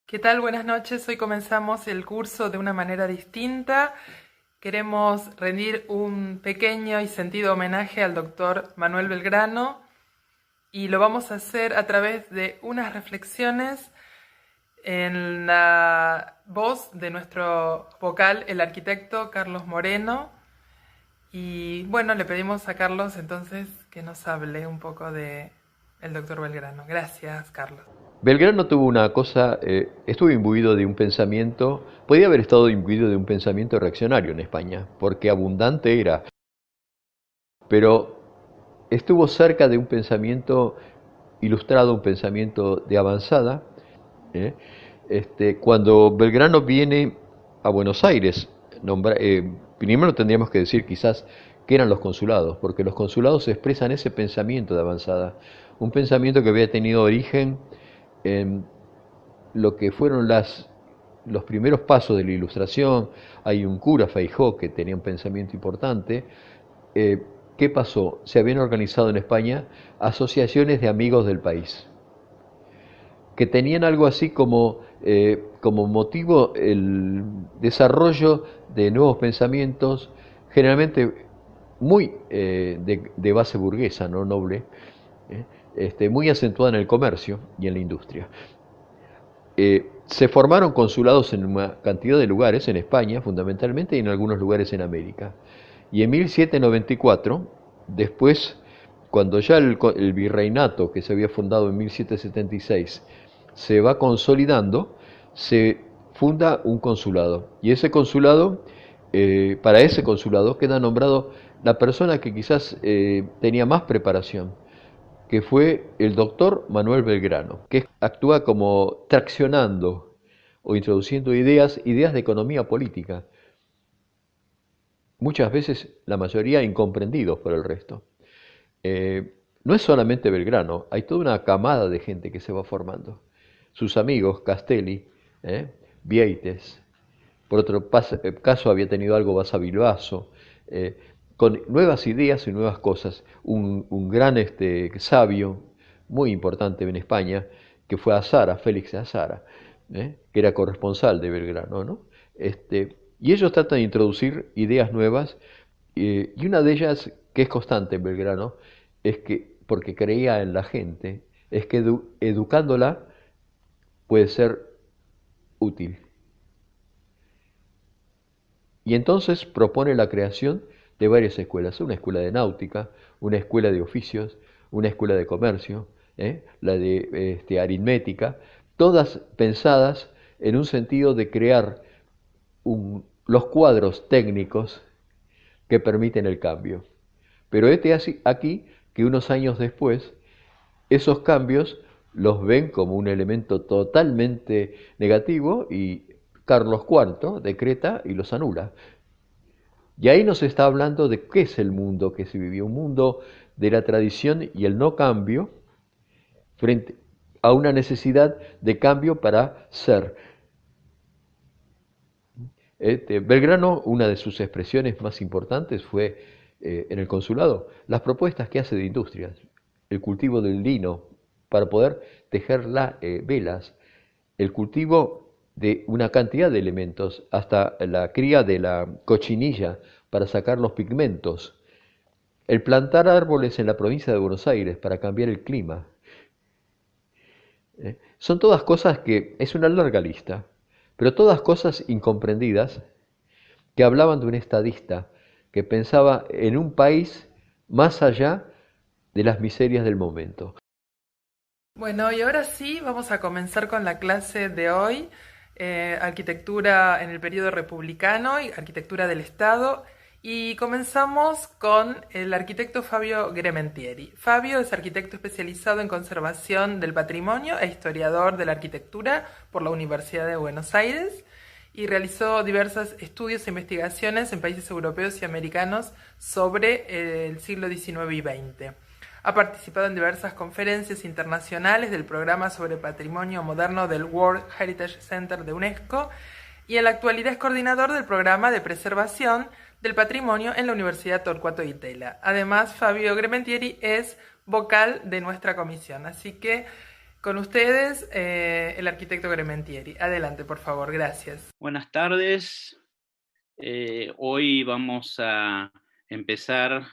¿Qué tal? Buenas noches. Hoy comenzamos el curso de una manera distinta. Queremos rendir un pequeño y sentido homenaje al doctor Manuel Belgrano y lo vamos a hacer a través de unas reflexiones en la voz de nuestro vocal, el arquitecto Carlos Moreno. Y bueno, le pedimos a Carlos entonces que nos hable un poco de el doctor Belgrano. Gracias, Carlos. Belgrano tuvo una cosa, estuvo imbuido de un pensamiento, podía haber estado imbuido de un pensamiento reaccionario en España, porque abundante era, pero estuvo cerca de un pensamiento ilustrado, un pensamiento de avanzada. ¿eh? Cuando Belgrano viene a Buenos Aires, primero tendríamos que decir quizás qué eran los consulados, porque los consulados expresan ese pensamiento de avanzada, un pensamiento que había tenido origen en lo que fueron los primeros pasos de la Ilustración. Hay un cura, Feijó, que tenía un pensamiento importante. Eh, ¿Qué pasó? Se habían organizado en España asociaciones de amigos del país, que tenían algo así como motivo el desarrollo de nuevos pensamientos, generalmente muy de base burguesa, no noble, muy acentuada en el comercio y en la industria. Se formaron consulados en una cantidad de lugares, en España fundamentalmente y en algunos lugares en América. Y en 1794, después, cuando ya el virreinato que se había fundado en 1776 se va consolidando, se funda un consulado. Y ese consulado, para ese consulado queda nombrado la persona que quizás tenía más preparación, que fue el doctor Manuel Belgrano, que actúa como traccionando o introduciendo ideas de economía política, muchas veces la mayoría incomprendidos por el resto. No es solamente Belgrano, hay toda una camada de gente que se va formando. Sus amigos, Castelli, Vieites, por otro caso había tenido algo Basavilbaso, con nuevas ideas y nuevas cosas. Un gran sabio, muy importante en España, que fue Azara, Félix de Azara, que era corresponsal de Belgrano, ¿no? Y ellos tratan de introducir ideas nuevas, y una de ellas, que es constante en Belgrano, es que, porque creía en la gente, es que educándola puede ser útil. Y entonces propone la creación de varias escuelas, una escuela de náutica, una escuela de oficios, una escuela de comercio, la de aritmética, todas pensadas en un sentido de crear los cuadros técnicos que permiten el cambio. Pero así aquí que unos años después, esos cambios los ven como un elemento totalmente negativo y Carlos IV decreta y los anula. Y ahí nos está hablando de qué es el mundo que se vivió, un mundo de la tradición y el no cambio frente a una necesidad de cambio para ser. Belgrano, una de sus expresiones más importantes fue en el consulado, las propuestas que hace de industrias, el cultivo del lino para poder tejer velas, el cultivo de una cantidad de elementos, hasta la cría de la cochinilla para sacar los pigmentos, el plantar árboles en la provincia de Buenos Aires para cambiar el clima. Son todas cosas que es una larga lista, pero todas cosas incomprendidas que hablaban de un estadista que pensaba en un país más allá de las miserias del momento. Bueno, y ahora sí vamos a comenzar con la clase de hoy, arquitectura en el periodo republicano y arquitectura del Estado. Y comenzamos con el arquitecto Fabio Grementieri. Fabio es arquitecto especializado en conservación del patrimonio e historiador de la arquitectura por la Universidad de Buenos Aires y realizó diversos estudios e investigaciones en países europeos y americanos sobre el siglo XIX y XX. Ha participado en diversas conferencias internacionales del programa sobre patrimonio moderno del World Heritage Center de UNESCO y en la actualidad es coordinador del programa de preservación del patrimonio en la Universidad Torcuato Di Tella. Además, Fabio Grementieri es vocal de nuestra comisión, así que Con ustedes, el arquitecto Grementieri. Adelante, por favor, gracias. Buenas tardes. Hoy vamos a empezar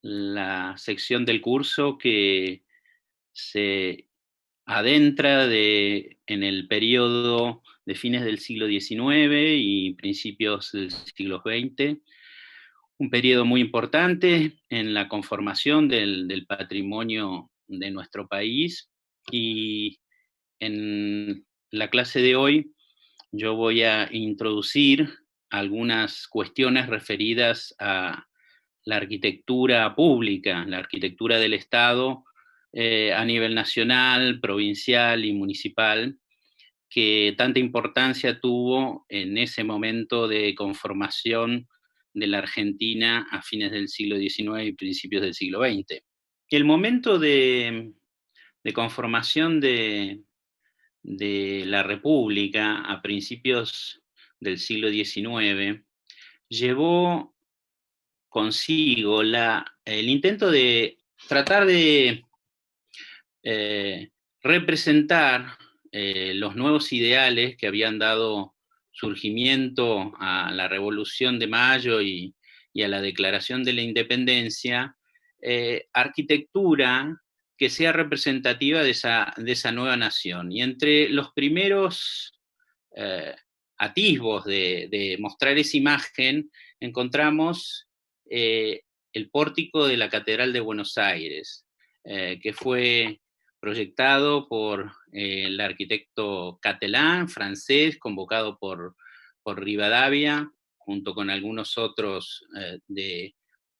la sección del curso que se adentra en el periodo de fines del siglo XIX y principios del siglo XX, un periodo muy importante en la conformación del patrimonio de nuestro país, y en la clase de hoy yo voy a introducir algunas cuestiones referidas a la arquitectura pública, la arquitectura del Estado, a nivel nacional, provincial y municipal, que tanta importancia tuvo en ese momento de conformación de la Argentina a fines del siglo XIX y principios del siglo XX. El momento de conformación de la República a principios del siglo XIX llevó consigo el intento de tratar de representar los nuevos ideales que habían dado surgimiento a la Revolución de Mayo y a la Declaración de la Independencia, arquitectura que sea representativa de esa nueva nación. Y entre los primeros atisbos de mostrar esa imagen, encontramos el pórtico de la Catedral de Buenos Aires, que fue proyectado por el arquitecto Catelin, francés, convocado por Rivadavia, junto con algunos otros de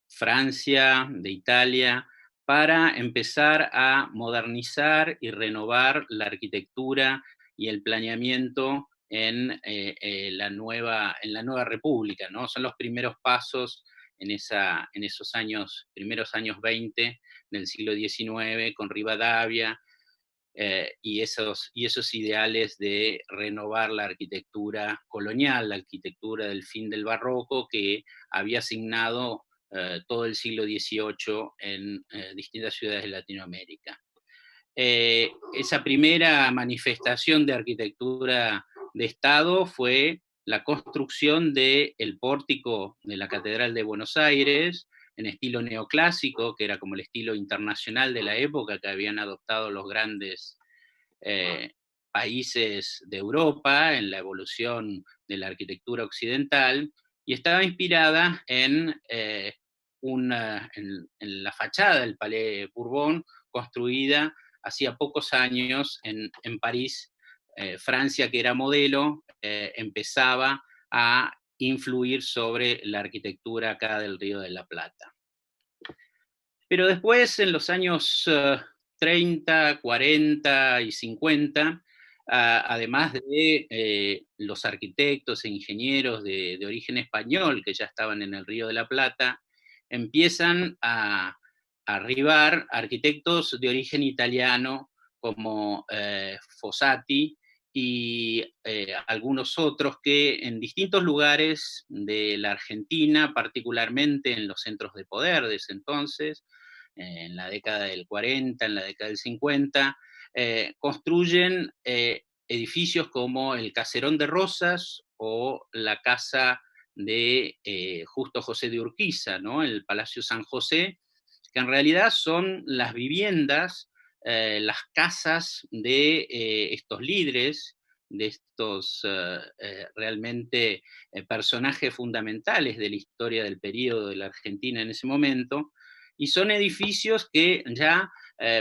Francia, de Italia, para empezar a modernizar y renovar la arquitectura y el planeamiento en la nueva república, ¿no? Son los primeros pasos en esos primeros años 20 del siglo XIX, con Rivadavia, y esos ideales de renovar la arquitectura colonial, la arquitectura del fin del barroco, que había asignado todo el siglo XVIII en distintas ciudades de Latinoamérica. Esa primera manifestación de arquitectura de Estado fue la construcción del pórtico de la Catedral de Buenos Aires, en estilo neoclásico, que era como el estilo internacional de la época que habían adoptado los grandes países de Europa en la evolución de la arquitectura occidental, y estaba inspirada en la fachada del Palais Bourbon, construida hacía pocos años en París. Francia, que era modelo, empezaba a influir sobre la arquitectura acá del Río de la Plata. Pero después, en los años 30, 40 y 50, además de los arquitectos e ingenieros de origen español que ya estaban en el Río de la Plata, empiezan a arribar arquitectos de origen italiano como Fossati y algunos otros que en distintos lugares de la Argentina, particularmente en los centros de poder de ese entonces, en la década del 40, en la década del 50, construyen edificios como el Caserón de Rosas o la casa de Justo José de Urquiza, ¿no? El Palacio San José, que en realidad son las viviendas, las casas de estos líderes, de estos realmente personajes fundamentales de la historia del periodo de la Argentina en ese momento, y son edificios que ya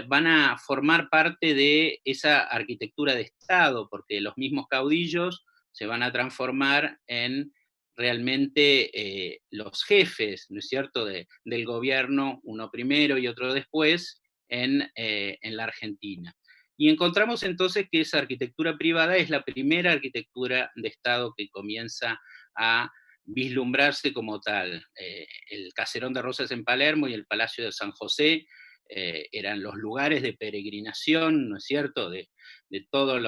van a formar parte de esa arquitectura de Estado, porque los mismos caudillos se van a transformar en realmente los jefes, ¿no es cierto?, del gobierno, uno primero y otro después, en la Argentina. Y encontramos entonces que esa arquitectura privada es la primera arquitectura de Estado que comienza a vislumbrarse como tal. El Caserón de Rosas en Palermo y el Palacio de San José eran los lugares de peregrinación, ¿no es cierto?, de todos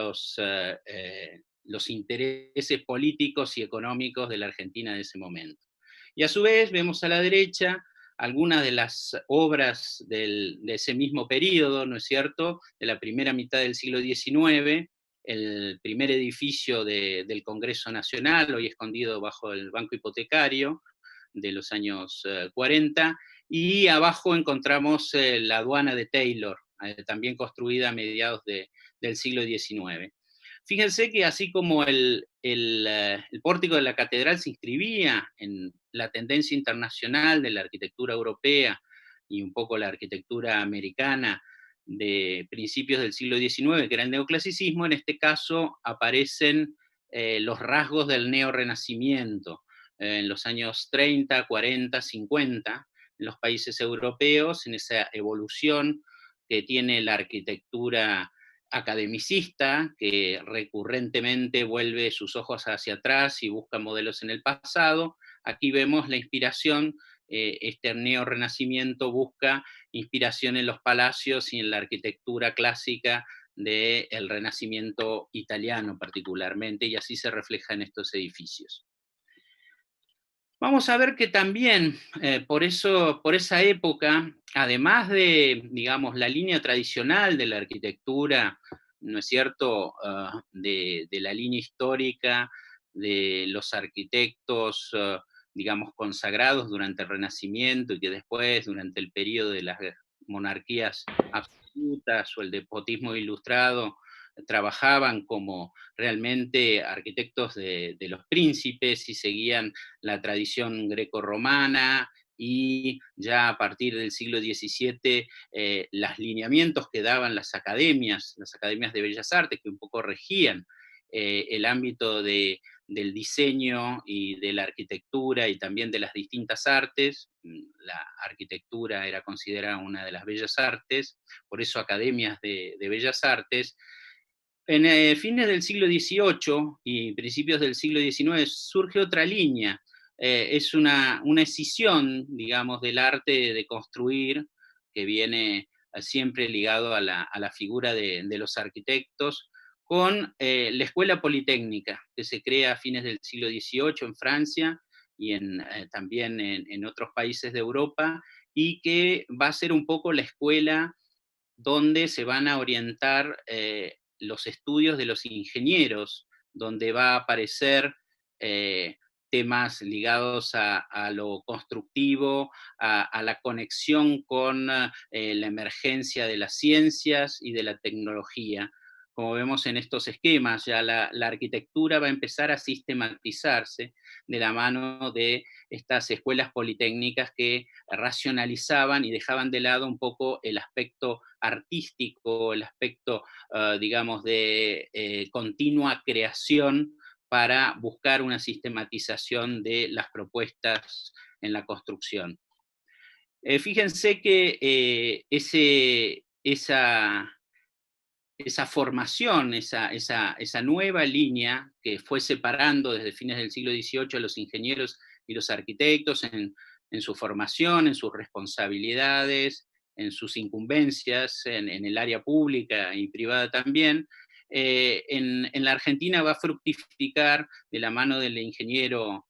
los intereses políticos y económicos de la Argentina de ese momento. Y a su vez vemos a la derecha algunas de las obras de ese mismo periodo, ¿no es cierto?, de la primera mitad del siglo XIX, el primer edificio del Congreso Nacional, hoy escondido bajo el Banco Hipotecario, de los años 40, y abajo encontramos la aduana de Taylor, también construida a mediados del siglo XIX. Fíjense que así como el pórtico de la catedral se inscribía en la tendencia internacional de la arquitectura europea y un poco la arquitectura americana de principios del siglo XIX, que era el neoclasicismo, en este caso aparecen los rasgos del neorrenacimiento en los años 30, 40, 50, en los países europeos, en esa evolución que tiene la arquitectura academicista, que recurrentemente vuelve sus ojos hacia atrás y busca modelos en el pasado. Aquí vemos la inspiración, este neorrenacimiento busca inspiración en los palacios y en la arquitectura clásica del Renacimiento italiano particularmente, y así se refleja en estos edificios. Vamos a ver que también, por esa época, además de, digamos, la línea tradicional de la arquitectura, ¿no es cierto?, de la línea histórica, de los arquitectos, digamos, consagrados durante el Renacimiento y que después, durante el periodo de las monarquías absolutas o el despotismo ilustrado, trabajaban como realmente arquitectos de los príncipes y seguían la tradición grecorromana, y ya a partir del siglo XVII los lineamientos que daban las academias de Bellas Artes, que un poco regían el ámbito del diseño y de la arquitectura y también de las distintas artes. La arquitectura era considerada una de las bellas artes, por eso academias de bellas artes. En fines del siglo XVIII y principios del siglo XIX surge otra línea. Es una escisión, digamos, del arte de construir, que viene siempre ligado a la figura de los arquitectos, con la Escuela Politécnica, que se crea a fines del siglo XVIII en Francia y también en otros países de Europa, y que va a ser un poco la escuela donde se van a orientar los estudios de los ingenieros, donde va a aparecer temas ligados a lo constructivo, a la conexión con la emergencia de las ciencias y de la tecnología. Como vemos en estos esquemas, ya la arquitectura va a empezar a sistematizarse de la mano de estas escuelas politécnicas que racionalizaban y dejaban de lado un poco el aspecto artístico, el aspecto, digamos, de continua creación para buscar una sistematización de las propuestas en la construcción. Fíjense que esa formación, esa nueva línea que fue separando desde fines del siglo XVIII a los ingenieros y los arquitectos en su formación, en sus responsabilidades, en sus incumbencias, en el área pública y privada también, en la Argentina va a fructificar de la mano del ingeniero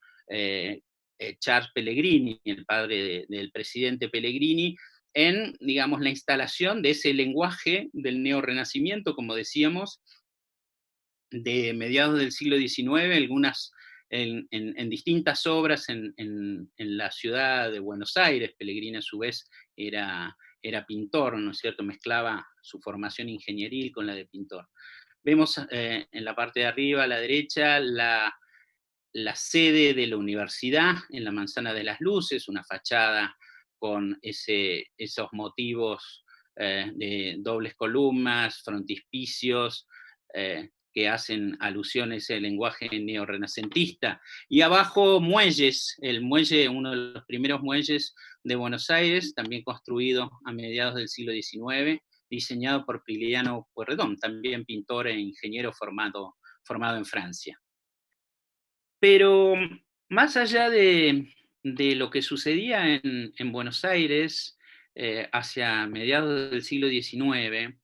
Charles Pellegrini, el padre del presidente Pellegrini, en, digamos, la instalación de ese lenguaje del neorrenacimiento, como decíamos, de mediados del siglo XIX, algunas en distintas obras en la ciudad de Buenos Aires. Pellegrini, a su vez, era pintor, ¿no es cierto? Mezclaba su formación ingenieril con la de pintor. Vemos en la parte de arriba, a la derecha, la sede de la universidad en la Manzana de las Luces, una fachada con esos motivos de dobles columnas, frontispicios, que hacen alusión a ese lenguaje neorrenacentista. Y abajo muelles, el muelle, uno de los primeros muelles de Buenos Aires, también construido a mediados del siglo XIX, diseñado por Prilidiano Pueyrredón, también pintor e ingeniero formado en Francia. Pero más allá de lo que sucedía en Buenos Aires hacia mediados del siglo XIX,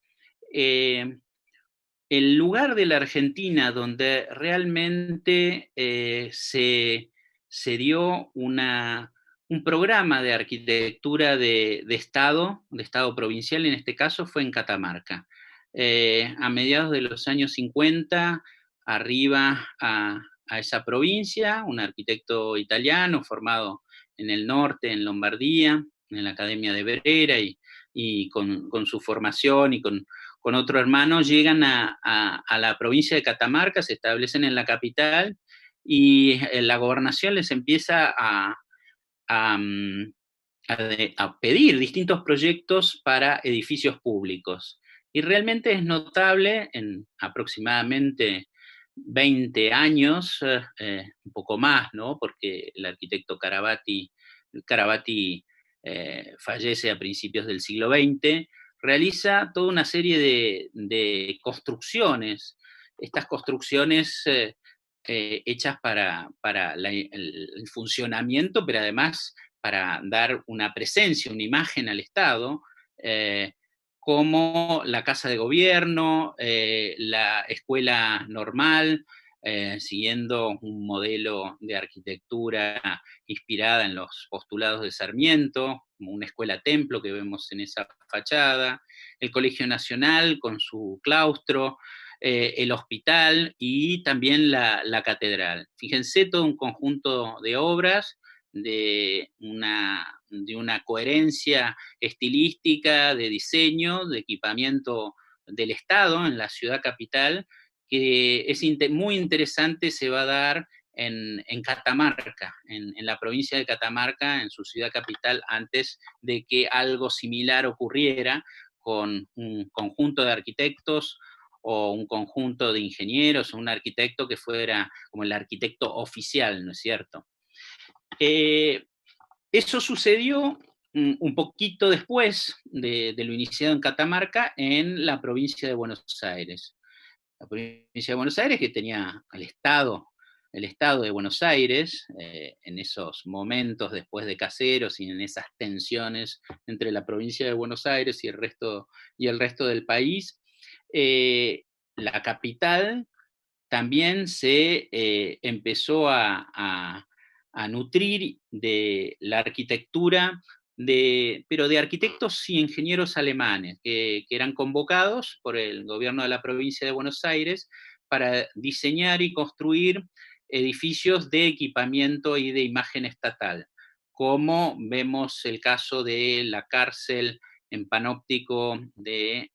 el lugar de la Argentina donde realmente se dio una un programa de arquitectura de Estado provincial en este caso, fue en Catamarca. A mediados de los años 50, arriba a esa provincia, un arquitecto italiano formado en el norte, en Lombardía, en la Academia de Brera, y con su formación y con otro hermano, llegan a la provincia de Catamarca, se establecen en la capital, y la gobernación les empieza a, a pedir distintos proyectos para edificios públicos. Y realmente es notable, en aproximadamente 20 años, un poco más, ¿no? Porque el arquitecto Carabati fallece a principios del siglo XX, realiza toda una serie de construcciones. Estas construcciones hechas para el funcionamiento, pero además para dar una presencia, una imagen al Estado, como la Casa de Gobierno, la Escuela Normal, siguiendo un modelo de arquitectura inspirada en los postulados de Sarmiento, como una escuela templo que vemos en esa fachada, el Colegio Nacional con su claustro, el hospital y también la catedral. Fíjense, todo un conjunto de obras de una coherencia estilística, de diseño, de equipamiento del Estado en la ciudad capital, que es muy interesante, se va a dar en Catamarca, en la provincia de Catamarca, en su ciudad capital, antes de que algo similar ocurriera con un conjunto de arquitectos o un conjunto de ingenieros o un arquitecto que fuera como el arquitecto oficial, ¿no es cierto? Eso sucedió un poquito después de lo iniciado en Catamarca, en la provincia de Buenos Aires. La provincia de Buenos Aires, que tenía el Estado de Buenos Aires, en esos momentos después de Caseros y en esas tensiones entre la provincia de Buenos Aires y el resto del país, la capital también se empezó a nutrir de la arquitectura, pero de arquitectos y ingenieros alemanes, que eran convocados por el gobierno de la provincia de Buenos Aires para diseñar y construir edificios de equipamiento y de imagen estatal, como vemos el caso de la cárcel en Panóptico, que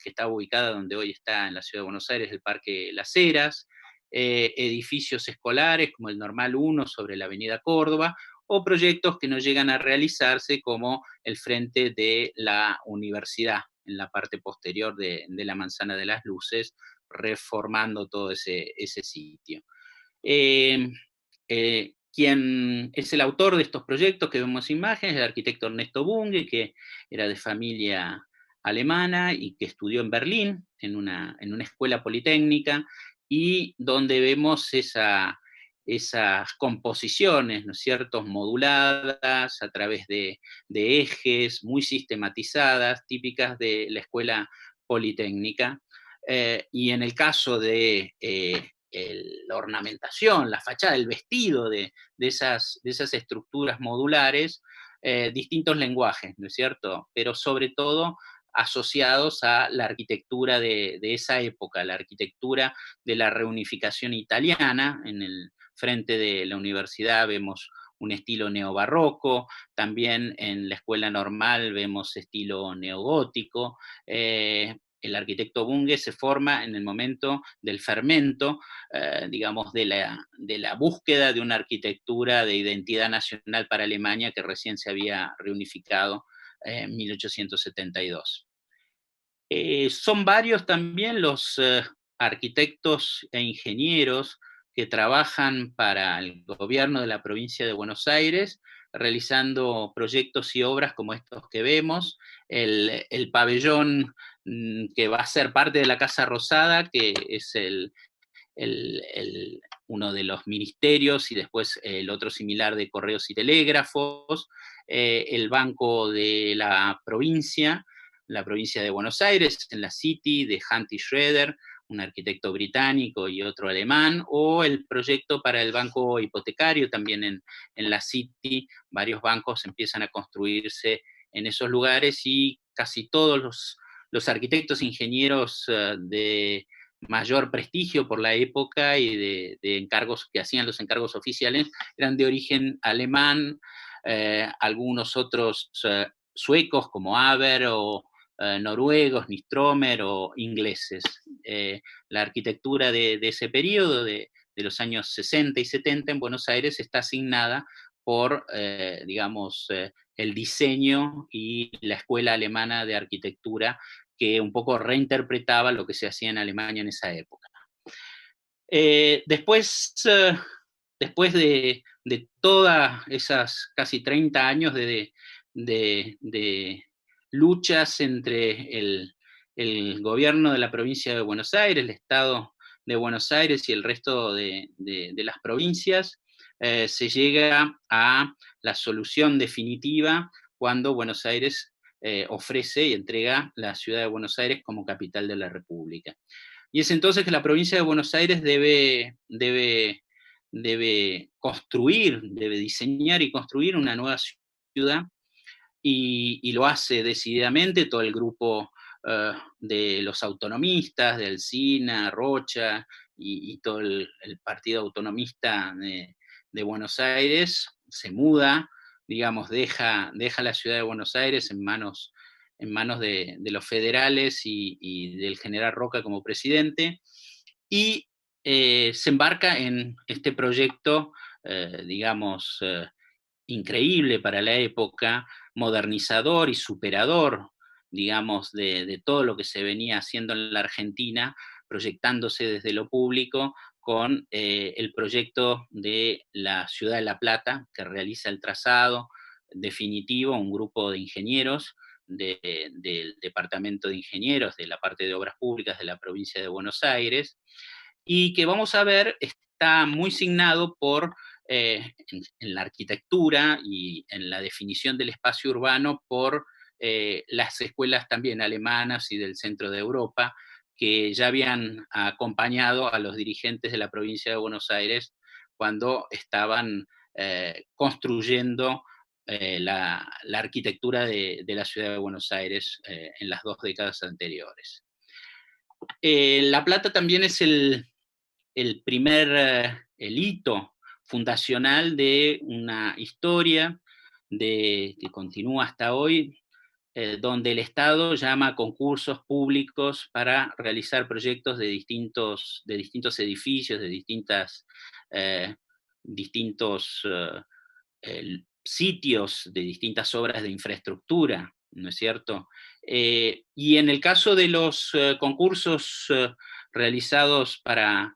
está ubicada donde hoy está en la ciudad de Buenos Aires, el Parque Las Heras, edificios escolares como el Normal 1 sobre la avenida Córdoba, o proyectos que no llegan a realizarse como el frente de la universidad, en la parte posterior de la Manzana de las Luces, reformando todo ese sitio. Quien es el autor de estos proyectos que vemos imágenes, el arquitecto Ernesto Bunge, que era de familia alemana y que estudió en Berlín, en una escuela politécnica, y donde vemos esas composiciones, ¿no es cierto?, moduladas a través de ejes muy sistematizadas, típicas de la escuela politécnica. Y en el caso de la ornamentación, la fachada, el vestido de esas estructuras modulares, distintos lenguajes, ¿no es cierto? Pero sobre todo asociados a la arquitectura de esa época, la arquitectura de la reunificación italiana. En el frente de la universidad vemos un estilo neobarroco, también en la escuela normal vemos estilo neogótico. El arquitecto Bunge se forma en el momento del fermento, digamos, de la búsqueda de una arquitectura de identidad nacional para Alemania que recién se había reunificado en 1872. Son varios también los arquitectos e ingenieros que trabajan para el gobierno de la provincia de Buenos Aires, realizando proyectos y obras como estos que vemos, el pabellón que va a ser parte de la Casa Rosada, que es uno de los ministerios, y después el otro similar de Correos y Telégrafos, el Banco de la provincia de Buenos Aires, en la City, de Hunt y Schroeder, un arquitecto británico y otro alemán, o el proyecto para el banco hipotecario, también en la City, varios bancos empiezan a construirse en esos lugares y casi todos los arquitectos ingenieros de mayor prestigio por la época y de encargos que hacían los encargos oficiales eran de origen alemán, algunos otros suecos como Haber o noruegos, Nistromer o ingleses. La arquitectura de ese periodo, de los años 60 y 70 en Buenos Aires, está asignada por, digamos, el diseño y la escuela alemana de arquitectura que un poco reinterpretaba lo que se hacía en Alemania en esa época. Después de todas esas casi 30 años de luchas entre el gobierno de la provincia de Buenos Aires, el Estado de Buenos Aires y el resto de las provincias, se llega a la solución definitiva cuando Buenos Aires ofrece y entrega la ciudad de Buenos Aires como capital de la República. Y es entonces que la provincia de Buenos Aires debe construir, debe diseñar y construir una nueva ciudad, y lo hace decididamente todo el grupo de los autonomistas, de Alsina, Rocha y todo el partido autonomista de Buenos Aires. Se muda, digamos, deja la ciudad de Buenos Aires en manos de los federales y del general Roca como presidente, y se embarca en este proyecto, digamos, increíble para la época, modernizador y superador, digamos, de todo lo que se venía haciendo en la Argentina, proyectándose desde lo público con el proyecto de la ciudad de La Plata, que realiza el trazado definitivo, un grupo de ingenieros del Departamento de Ingenieros de la parte de Obras Públicas de la provincia de Buenos Aires, y que vamos a ver está muy signado por, en la arquitectura y en la definición del espacio urbano, por las escuelas también alemanas y del centro de Europa, que ya habían acompañado a los dirigentes de la provincia de Buenos Aires cuando estaban construyendo la arquitectura de la ciudad de Buenos Aires en las 2 décadas anteriores. La Plata también es el el hito fundacional de una historia que continúa hasta hoy, donde el Estado llama a concursos públicos para realizar proyectos de distintos edificios, de eh, distintos sitios, de distintas obras de infraestructura, ¿no es cierto? Y en el caso de los concursos realizados para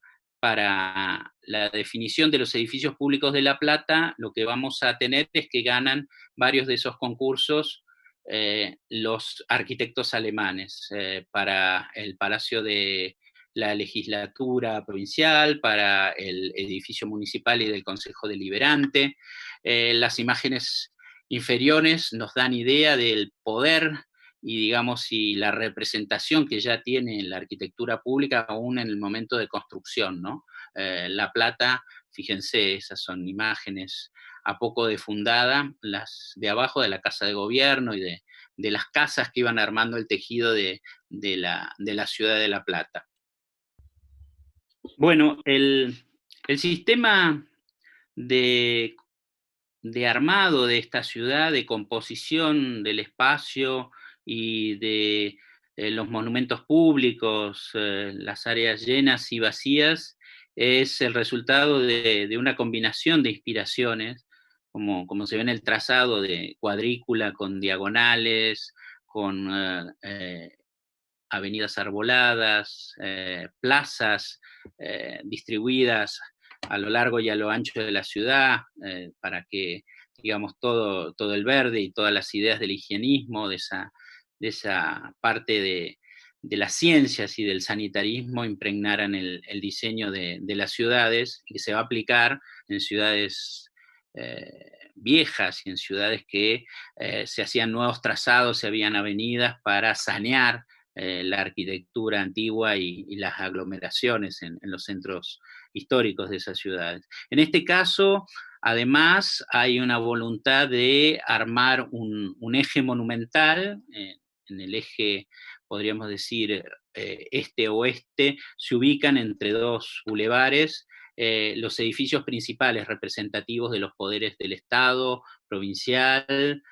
la definición de los edificios públicos de La Plata, lo que vamos a tener es que ganan varios de esos concursos los arquitectos alemanes, para el Palacio de la Legislatura Provincial, para el edificio municipal y del Consejo Deliberante. Las imágenes inferiores nos dan idea del poder y, digamos, y la representación que ya tiene la arquitectura pública aún en el momento de construcción, ¿no? La Plata, fíjense, esas son imágenes a poco de fundada, las de abajo de la Casa de Gobierno y de las casas que iban armando el tejido de la ciudad de La Plata. Bueno, el sistema de armado de esta ciudad, de composición del espacio y de los monumentos públicos, las áreas llenas y vacías, es el resultado de una combinación de inspiraciones, como se ve en el trazado, de cuadrícula con diagonales, con avenidas arboladas, plazas distribuidas a lo largo y a lo ancho de la ciudad, para que, digamos, todo el verde y todas las ideas del higienismo, de esa parte de las ciencias y del sanitarismo impregnaran el diseño de las ciudades, y que se va a aplicar en ciudades viejas y en ciudades que se hacían nuevos trazados, se habían avenidas para sanear la arquitectura antigua y las aglomeraciones en los centros históricos de esas ciudades. En este caso, además, hay una voluntad de armar un eje monumental, en el eje, podríamos decir, este-oeste, se ubican entre dos bulevares los edificios principales representativos de los poderes del Estado, provincial,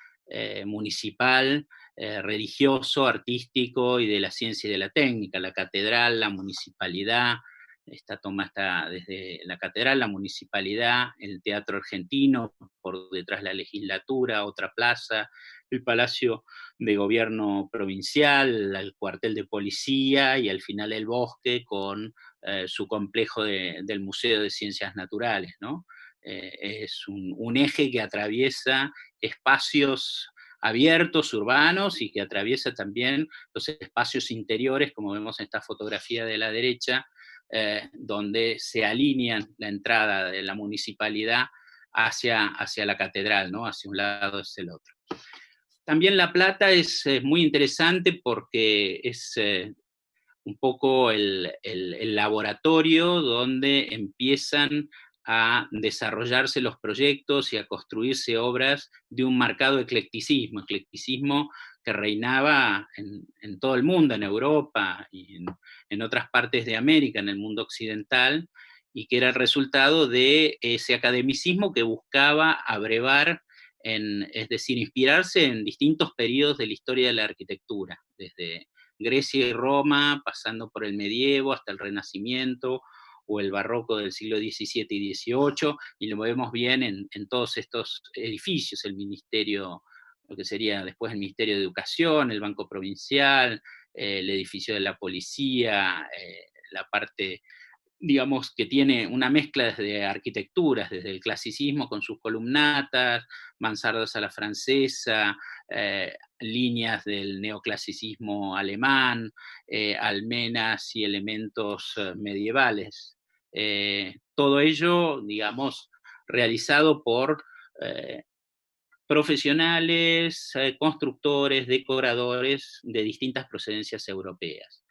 municipal, religioso, artístico y de la ciencia y de la técnica, la catedral, la municipalidad. Esta toma está desde la catedral, la municipalidad, el Teatro Argentino, por detrás la legislatura, otra plaza, el Palacio de Gobierno Provincial, el cuartel de policía y al final el bosque con su complejo del Museo de Ciencias Naturales, ¿no? Es un eje que atraviesa espacios abiertos, urbanos, y que atraviesa también los espacios interiores, como vemos en esta fotografía de la derecha, donde se alinean la entrada de la municipalidad hacia la catedral, ¿no? Hacia un lado hacia el otro. También La Plata es muy interesante porque es un poco el laboratorio donde empiezan a desarrollarse los proyectos y a construirse obras de un marcado eclecticismo que reinaba en todo el mundo, en Europa y en otras partes de América, en el mundo occidental, y que era el resultado de ese academicismo que buscaba abrevar, es decir, inspirarse en distintos periodos de la historia de la arquitectura, desde Grecia y Roma, pasando por el medievo hasta el Renacimiento o el barroco del siglo XVII y XVIII, y lo vemos bien en todos estos edificios, el ministerio, lo que sería después el Ministerio de Educación, el Banco Provincial, el edificio de la policía, la parte, digamos, que tiene una mezcla de arquitecturas, desde el clasicismo con sus columnatas, mansardas a la francesa, líneas del neoclasicismo alemán, almenas y elementos medievales. Todo ello, digamos, realizado por profesionales, constructores, decoradores de distintas procedencias europeas.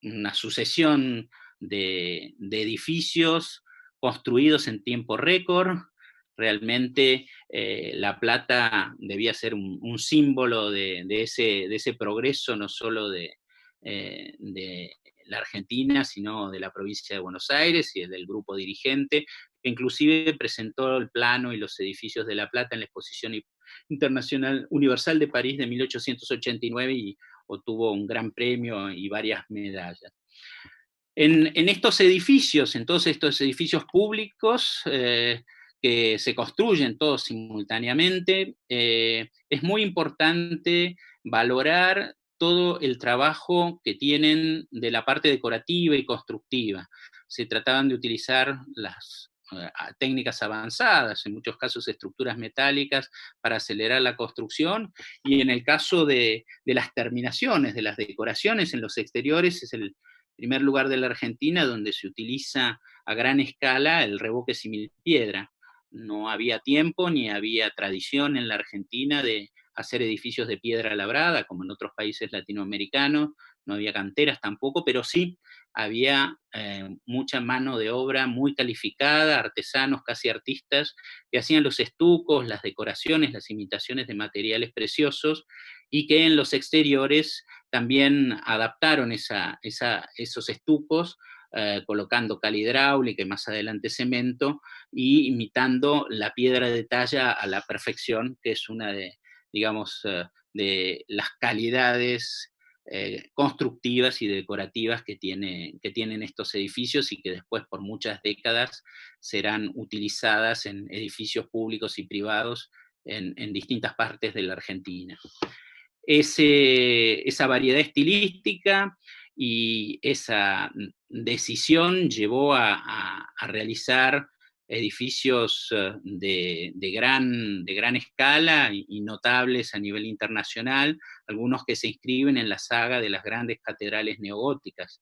Una sucesión de edificios construidos en tiempo récord. Realmente La Plata debía ser un símbolo de ese progreso, no solo de la Argentina, sino de la provincia de Buenos Aires y del grupo dirigente, que inclusive presentó el plano y los edificios de La Plata en la Exposición Internacional Universal de París de 1889 y obtuvo un gran premio y varias medallas. En estos edificios, en todos estos edificios públicos que se construyen todos simultáneamente, es muy importante valorar todo el trabajo que tienen de la parte decorativa y constructiva. Se trataban de utilizar las técnicas avanzadas, en muchos casos estructuras metálicas, para acelerar la construcción, y en el caso de las terminaciones, de las decoraciones en los exteriores, es el primer lugar de la Argentina donde se utiliza a gran escala el revoque símil piedra. No había tiempo ni había tradición en la Argentina de hacer edificios de piedra labrada, como en otros países latinoamericanos, no había canteras tampoco, pero sí había mucha mano de obra muy calificada, artesanos, casi artistas, que hacían los estucos, las decoraciones, las imitaciones de materiales preciosos, y que en los exteriores también adaptaron esos estucos, colocando cal hidráulica y más adelante cemento, y imitando la piedra de talla a la perfección, que es una de, digamos, de las calidades constructivas y decorativas que tienen estos edificios, y que después por muchas décadas serán utilizadas en edificios públicos y privados en distintas partes de la Argentina. Esa variedad estilística y esa decisión llevó a realizar edificios de gran escala y notables a nivel internacional, algunos que se inscriben en la saga de las grandes catedrales neogóticas,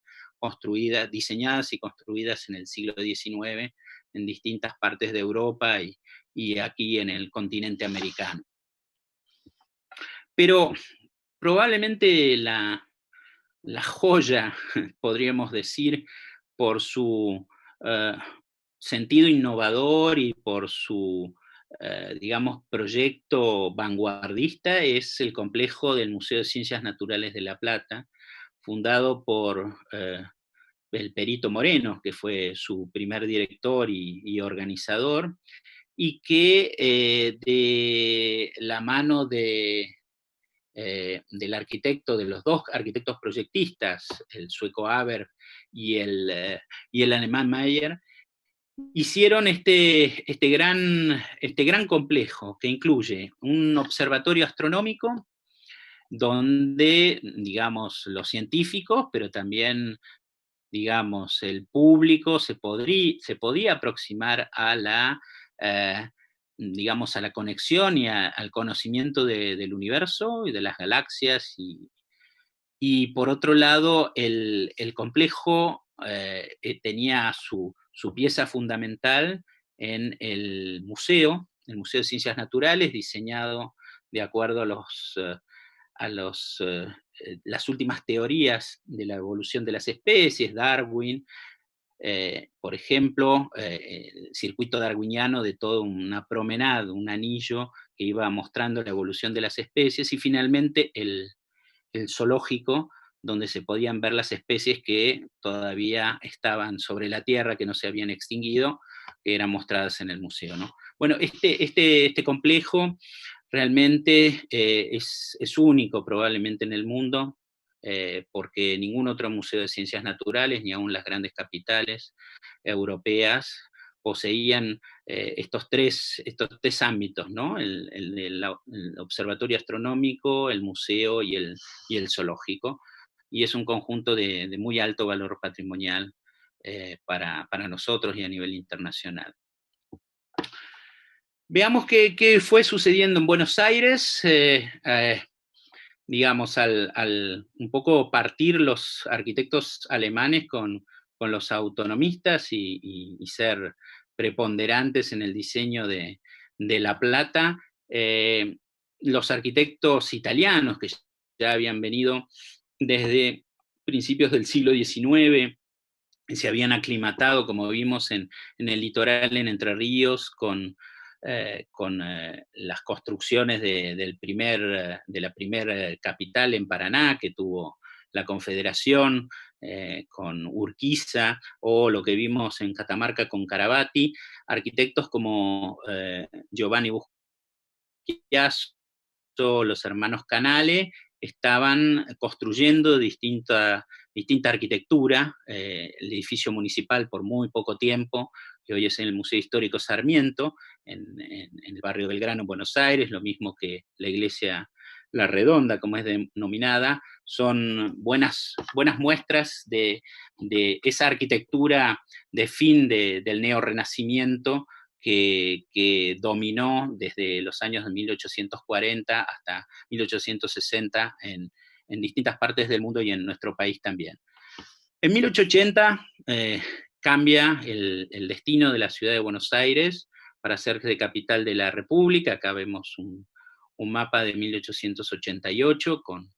diseñadas y construidas en el siglo XIX en distintas partes de Europa y aquí en el continente americano. Pero probablemente la joya, podríamos decir, por su sentido innovador y por su, digamos, proyecto vanguardista, es el complejo del Museo de Ciencias Naturales de La Plata, fundado por el Perito Moreno, que fue su primer director y organizador, y que de la mano del arquitecto, de los dos arquitectos proyectistas, el sueco Haber y el alemán Mayer, hicieron este gran complejo que incluye un observatorio astronómico donde, digamos, los científicos, pero también, digamos, el público se podía aproximar a eh, digamos, a la conexión y al conocimiento del universo y de las galaxias. Y por otro lado, el complejo tenía su pieza fundamental en el Museo de Ciencias Naturales, diseñado de acuerdo a las últimas teorías de la evolución de las especies, Darwin, por ejemplo, el circuito darwiniano de toda una promenade, un anillo que iba mostrando la evolución de las especies, y finalmente el zoológico, donde se podían ver las especies que todavía estaban sobre la Tierra, que no se habían extinguido, que eran mostradas en el museo, ¿no? Bueno, este complejo realmente es único probablemente en el mundo, porque ningún otro museo de ciencias naturales, ni aun las grandes capitales europeas, poseían estos tres ámbitos, ¿no? El observatorio astronómico, el museo y el zoológico, y es un conjunto de muy alto valor patrimonial para nosotros y a nivel internacional. Veamos qué fue sucediendo en Buenos Aires, digamos, al un poco partir los arquitectos alemanes con los autonomistas y ser preponderantes en el diseño de La Plata. Los arquitectos italianos que ya habían venido desde principios del siglo XIX, se habían aclimatado, como vimos, en el litoral, en Entre Ríos, con las construcciones de la primera capital en Paraná, que tuvo la Confederación, con Urquiza, o lo que vimos en Catamarca con Carabati, arquitectos como Giovanni Buschiasso, los hermanos Canale, estaban construyendo distinta arquitectura. El edificio municipal por muy poco tiempo, que hoy es en el Museo Histórico Sarmiento, en el barrio Belgrano, en Buenos Aires, lo mismo que la iglesia La Redonda, como es denominada, son buenas muestras de esa arquitectura de fin del neorrenacimiento, que dominó desde los años de 1840 hasta 1860 en distintas partes del mundo y en nuestro país también. En 1880 cambia el destino de la ciudad de Buenos Aires para ser de capital de la República. Acá vemos un mapa de 1888 con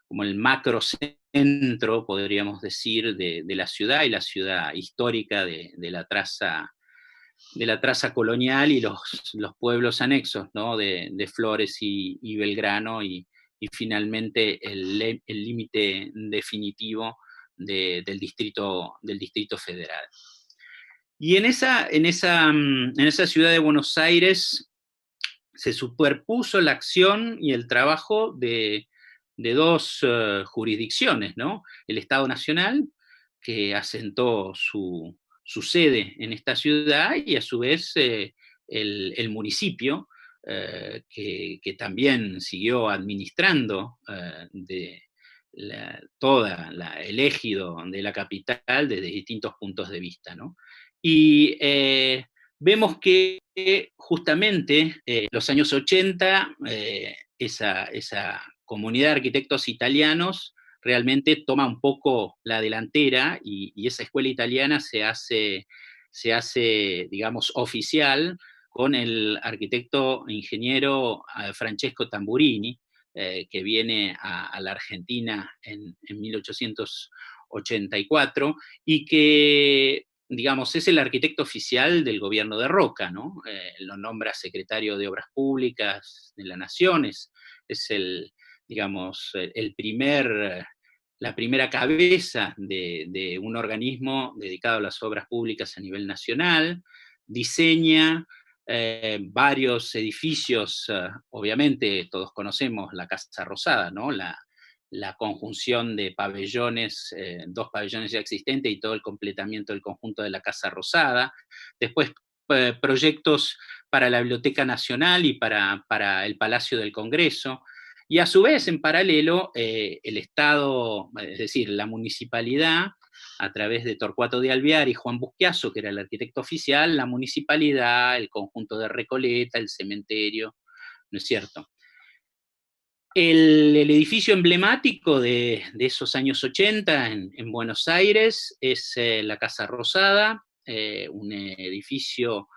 como el macrocentro, podríamos decir, de la ciudad, y la ciudad histórica de la traza colonial, y los pueblos anexos, ¿no? de Flores y Belgrano, y finalmente el límite definitivo del distrito federal. Y en esa ciudad de Buenos Aires se superpuso la acción y el trabajo de dos jurisdicciones, ¿no? El Estado Nacional, que asentó su sede en esta ciudad, y a su vez el municipio, que también siguió administrando toda el ejido de la capital desde distintos puntos de vista, ¿no? Y vemos que justamente los años 80, esa comunidad de arquitectos italianos realmente toma un poco la delantera, y esa escuela italiana se hace, digamos, oficial con el arquitecto ingeniero Francesco Tamburini, que viene a la Argentina en 1884, y que, digamos, es el arquitecto oficial del gobierno de Roca, ¿no? Lo nombra secretario de Obras Públicas de la Nación, es digamos, la primera cabeza de un organismo dedicado a las obras públicas a nivel nacional, diseña varios edificios, obviamente todos conocemos la Casa Rosada, ¿no? La conjunción de pabellones, 2 pabellones ya existentes y todo el completamiento del conjunto de la Casa Rosada. Después, proyectos para la Biblioteca Nacional y para el Palacio del Congreso. Y a su vez, en paralelo, el Estado, es decir, la municipalidad, a través de Torcuato de Alvear y Juan Busquiazo, que era el arquitecto oficial, la municipalidad, el conjunto de Recoleta, el cementerio, ¿no es cierto? El edificio emblemático de esos años 80 en Buenos Aires es la Casa Rosada, un edificio,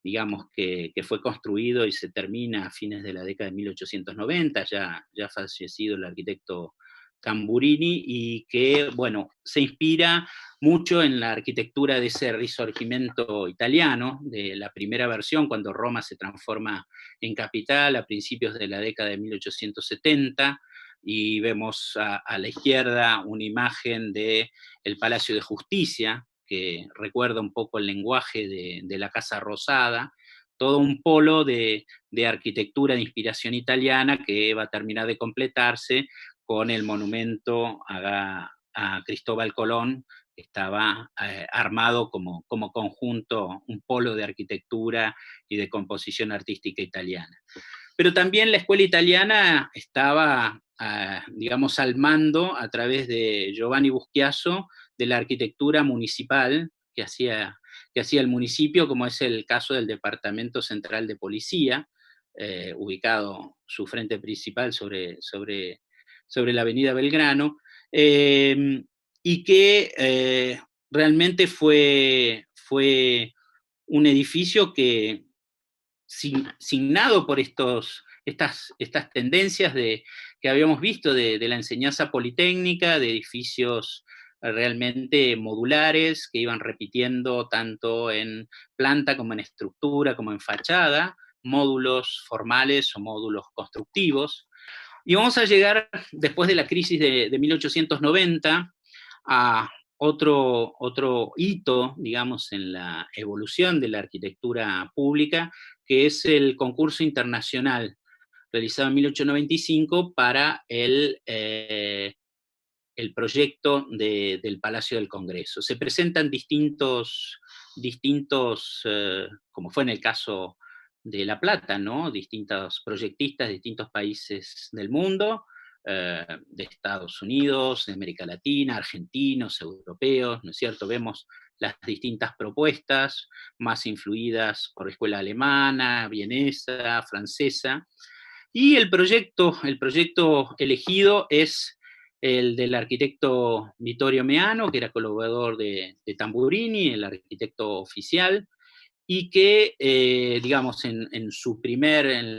digamos, que fue construido y se termina a fines de la década de 1890, ya fallecido el arquitecto Tamburini, y que, bueno, se inspira mucho en la arquitectura de ese Risorgimento italiano, de la primera versión, cuando Roma se transforma en capital a principios de la década de 1870, y vemos a la izquierda una imagen del Palacio de Justicia, que recuerda un poco el lenguaje de la Casa Rosada, todo un polo de arquitectura de inspiración italiana que va a terminar de completarse con el monumento a Cristóbal Colón, que estaba armado como conjunto, un polo de arquitectura y de composición artística italiana. Pero también la escuela italiana estaba, digamos, al mando a través de Giovanni Buschiaso de la arquitectura municipal que hacía el municipio, como es el caso del Departamento Central de Policía, ubicado su frente principal sobre la avenida Belgrano, y que realmente fue un edificio que, signado por estas tendencias que habíamos visto de la enseñanza politécnica, de edificios realmente modulares que iban repitiendo tanto en planta como en estructura, como en fachada, módulos formales o módulos constructivos. Y vamos a llegar, después de la crisis de 1890, a otro hito, digamos, en la evolución de la arquitectura pública, que es el concurso internacional realizado en 1895 para el proyecto del Palacio del Congreso. Se presentan distintos como fue en el caso de La Plata, ¿no? Distintos proyectistas de distintos países del mundo, de Estados Unidos, de América Latina, argentinos, europeos, ¿no es cierto? Vemos las distintas propuestas, más influidas por la escuela alemana, vienesa, francesa, y el proyecto elegido es el del arquitecto Vittorio Meano, que era colaborador de Tamburini, el arquitecto oficial, y que, digamos, en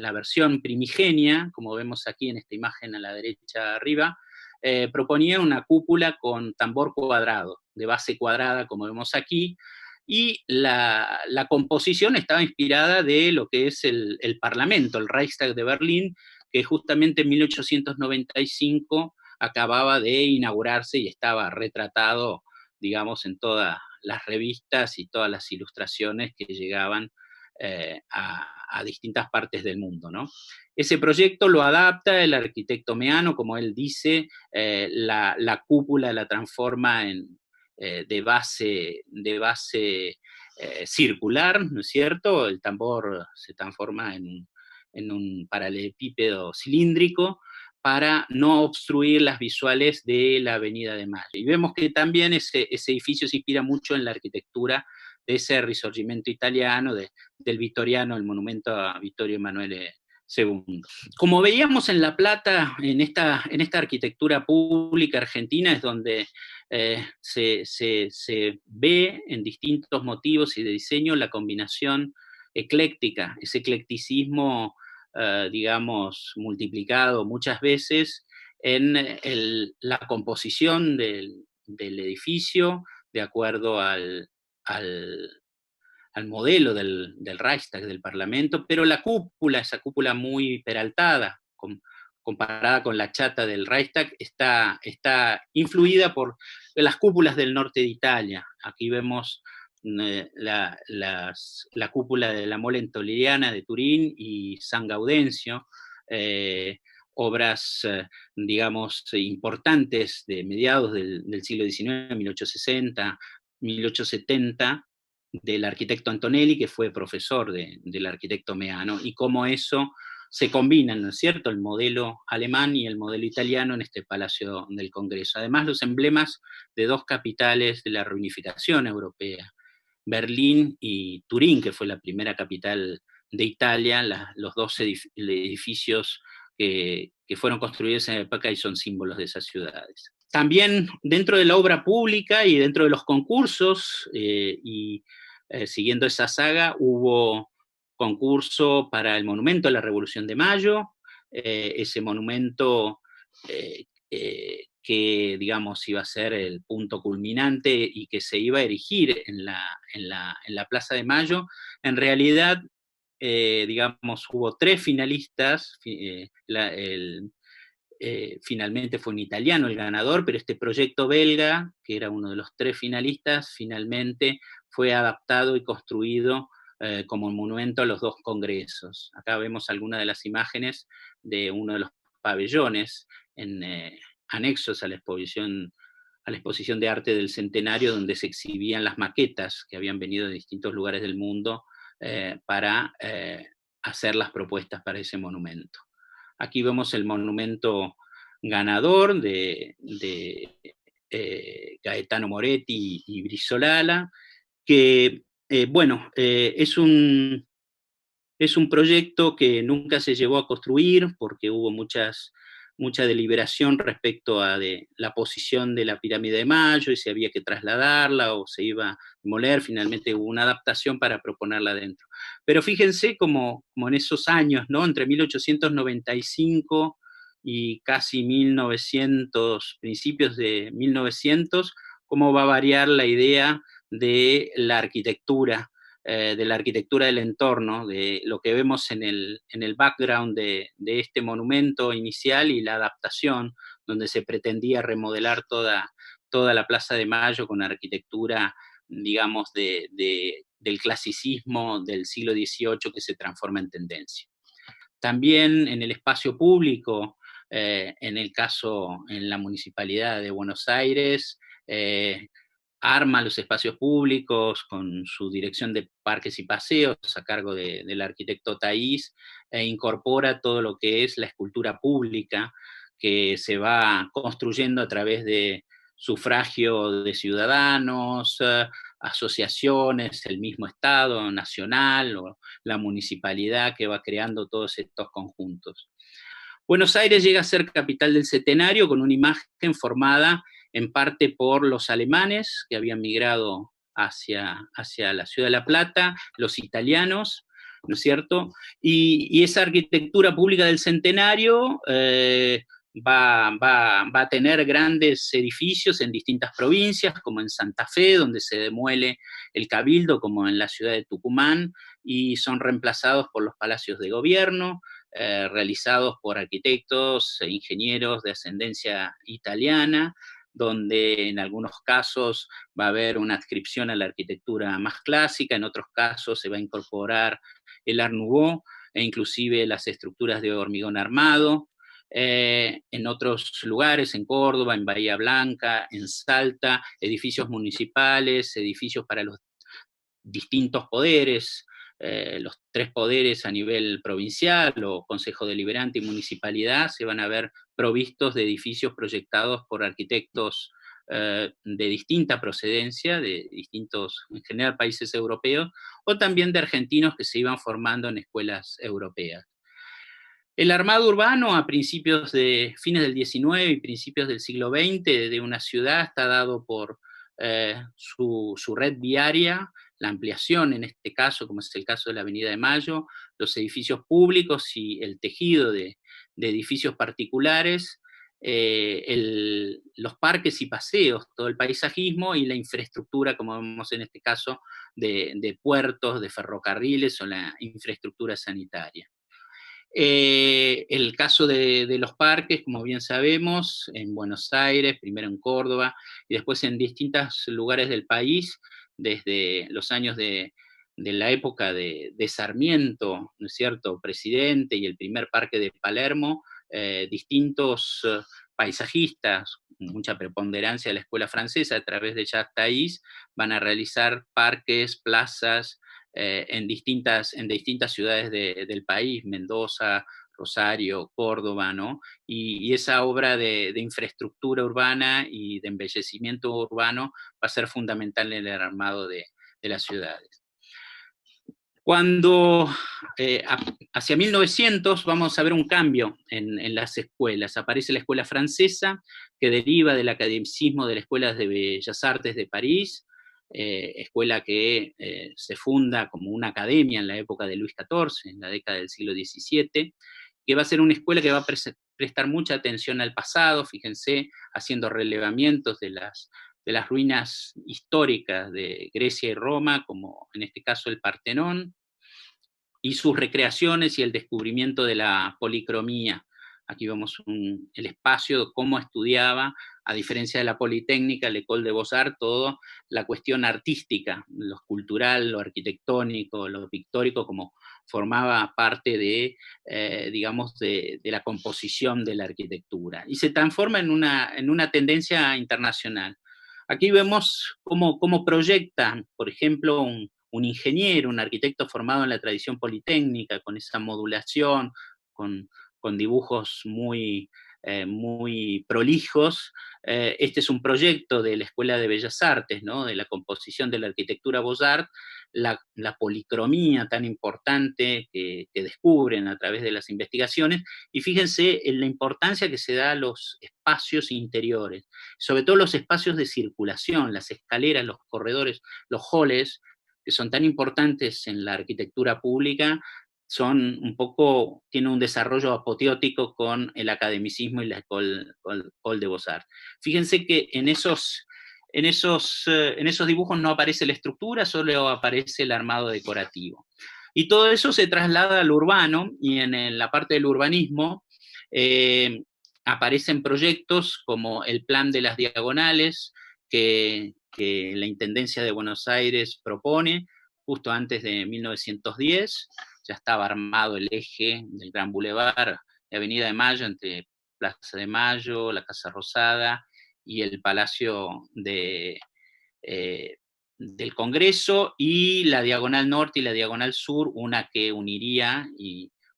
la versión primigenia, como vemos aquí en esta imagen a la derecha arriba, proponía una cúpula con tambor cuadrado, de base cuadrada, como vemos aquí, y la composición estaba inspirada de lo que es el Parlamento, el Reichstag de Berlín, que justamente en 1895 acababa de inaugurarse y estaba retratado, digamos, en todas las revistas y todas las ilustraciones que llegaban a distintas partes del mundo, ¿no? Ese proyecto lo adapta el arquitecto Meano, como él dice, la cúpula la transforma de base circular, ¿no es cierto? El tambor se transforma en un paralelepípedo cilíndrico para no obstruir las visuales de la Avenida de Mayo. Y vemos que también ese edificio se inspira mucho en la arquitectura de ese Risorgimento italiano, del Vittoriano, el monumento a Vittorio Emanuele II. Como veíamos en La Plata, en esta arquitectura pública argentina es donde se ve en distintos motivos y de diseño la combinación ecléctica, ese eclecticismo digamos, multiplicado muchas veces en la composición del edificio, de acuerdo al, al modelo del Reichstag, del Parlamento, pero la cúpula, esa cúpula muy peraltada, comparada con la chata del Reichstag, está influida por las cúpulas del norte de Italia. Aquí vemos la cúpula de la Mole Toleriana de Turín y San Gaudencio, obras, digamos, importantes de mediados del siglo XIX, 1860, 1870, del arquitecto Antonelli, que fue profesor del arquitecto Meano, y cómo eso se combinan, ¿no es cierto?, el modelo alemán y el modelo italiano en este Palacio del Congreso. Además, los emblemas de dos capitales de la reunificación europea, Berlín y Turín, que fue la primera capital de Italia, los dos edificios que fueron construidos en la época y son símbolos de esas ciudades. También dentro de la obra pública y dentro de los concursos, siguiendo esa saga, hubo concurso para el Monumento a la Revolución de Mayo, ese monumento que, digamos, iba a ser el punto culminante y que se iba a erigir en la Plaza de Mayo. En realidad, digamos, hubo 3 finalistas, finalmente fue un italiano el ganador, pero este proyecto belga, que era uno de los 3 finalistas, finalmente fue adaptado y construido como un monumento a los 2 congresos. Acá vemos algunas de las imágenes de uno de los pabellones anexos a la exposición de arte del Centenario, donde se exhibían las maquetas que habían venido de distintos lugares del mundo para hacer las propuestas para ese monumento. Aquí vemos el monumento ganador de Gaetano Moretti y Brisolala, que, bueno, es un proyecto que nunca se llevó a construir porque hubo mucha deliberación respecto a la posición de la pirámide de Mayo y si había que trasladarla o se iba a demoler. Finalmente hubo una adaptación para proponerla dentro. Pero fíjense como en esos años, ¿no?, entre 1895 y casi 1900, principios de 1900, cómo va a variar la idea de la arquitectura del entorno, de lo que vemos en el background de este monumento inicial y la adaptación, donde se pretendía remodelar toda la Plaza de Mayo con arquitectura, digamos, del clasicismo del siglo XVIII que se transforma en tendencia. También en el espacio público, en la Municipalidad de Buenos Aires, arma los espacios públicos con su dirección de parques y paseos a cargo del arquitecto Taís, e incorpora todo lo que es la escultura pública que se va construyendo a través de sufragio de ciudadanos, asociaciones, el mismo Estado nacional o la municipalidad que va creando todos estos conjuntos. Buenos Aires llega a ser capital del Centenario con una imagen formada en parte por los alemanes que habían migrado hacia la ciudad de La Plata, los italianos, ¿no es cierto? Y esa arquitectura pública del Centenario va a tener grandes edificios en distintas provincias, como en Santa Fe, donde se demuele el Cabildo, como en la ciudad de Tucumán, y son reemplazados por los palacios de gobierno, realizados por arquitectos e ingenieros de ascendencia italiana, donde en algunos casos va a haber una adscripción a la arquitectura más clásica, en otros casos se va a incorporar el Art Nouveau e inclusive las estructuras de hormigón armado. En otros lugares, en Córdoba, en Bahía Blanca, en Salta, edificios municipales, edificios para los distintos poderes, los 3 poderes a nivel provincial, o Consejo Deliberante y Municipalidad, se van a ver provistos de edificios proyectados por arquitectos de distinta procedencia, de distintos, en general, países europeos, o también de argentinos que se iban formando en escuelas europeas. El armado urbano a fines del XIX y principios del siglo XX de una ciudad está dado por su red viaria, la ampliación en este caso, como es el caso de la Avenida de Mayo, los edificios públicos y el tejido de edificios particulares, los parques y paseos, todo el paisajismo y la infraestructura, como vemos en este caso, de puertos, de ferrocarriles o la infraestructura sanitaria. El caso de los parques, como bien sabemos, en Buenos Aires, primero en Córdoba y después en distintos lugares del país, desde los años de la época de Sarmiento, ¿no es cierto?, presidente, y el primer parque de Palermo, distintos paisajistas, mucha preponderancia de la escuela francesa, a través de Jacques Thays, van a realizar parques, plazas, en distintas ciudades del país, Mendoza, Rosario, Córdoba, ¿no? Y esa obra de infraestructura urbana y de embellecimiento urbano va a ser fundamental en el armado de las ciudades. Cuando hacia 1900 vamos a ver un cambio en las escuelas. Aparece la escuela francesa, que deriva del academicismo de las escuelas de Bellas Artes de París, escuela que se funda como una academia en la época de Luis XIV, en la década del siglo XVII, que va a ser una escuela que va a prestar mucha atención al pasado, fíjense, haciendo relevamientos de las ruinas históricas de Grecia y Roma, como en este caso el Partenón, y sus recreaciones y el descubrimiento de la policromía. Aquí vemos el espacio, cómo estudiaba, a diferencia de la Politécnica, l'École des Beaux-Arts, todo la cuestión artística, lo cultural, lo arquitectónico, lo pictórico, como formaba parte digamos, de la composición de la arquitectura. Y se transforma en una tendencia internacional. Aquí vemos cómo proyecta, por ejemplo, un ingeniero, un arquitecto formado en la tradición politécnica, con esa modulación, con dibujos muy prolijos. Este es un proyecto de la Escuela de Bellas Artes, ¿no?, de la composición de la arquitectura Beaux-Arts, la policromía tan importante que descubren a través de las investigaciones, y fíjense en la importancia que se da a los espacios interiores, sobre todo los espacios de circulación, las escaleras, los corredores, los halls, que son tan importantes en la arquitectura pública, tienen un desarrollo apoteótico con el academicismo y la École des Beaux-Arts. Fíjense que en esos dibujos no aparece la estructura, solo aparece el armado decorativo. Y todo eso se traslada al urbano, y en la parte del urbanismo aparecen proyectos como el plan de las diagonales, que la Intendencia de Buenos Aires propone justo antes de 1910. Ya estaba armado el eje del Gran Boulevard de Avenida de Mayo, entre Plaza de Mayo, la Casa Rosada y el Palacio del Congreso, y la Diagonal Norte y la Diagonal Sur, una que uniría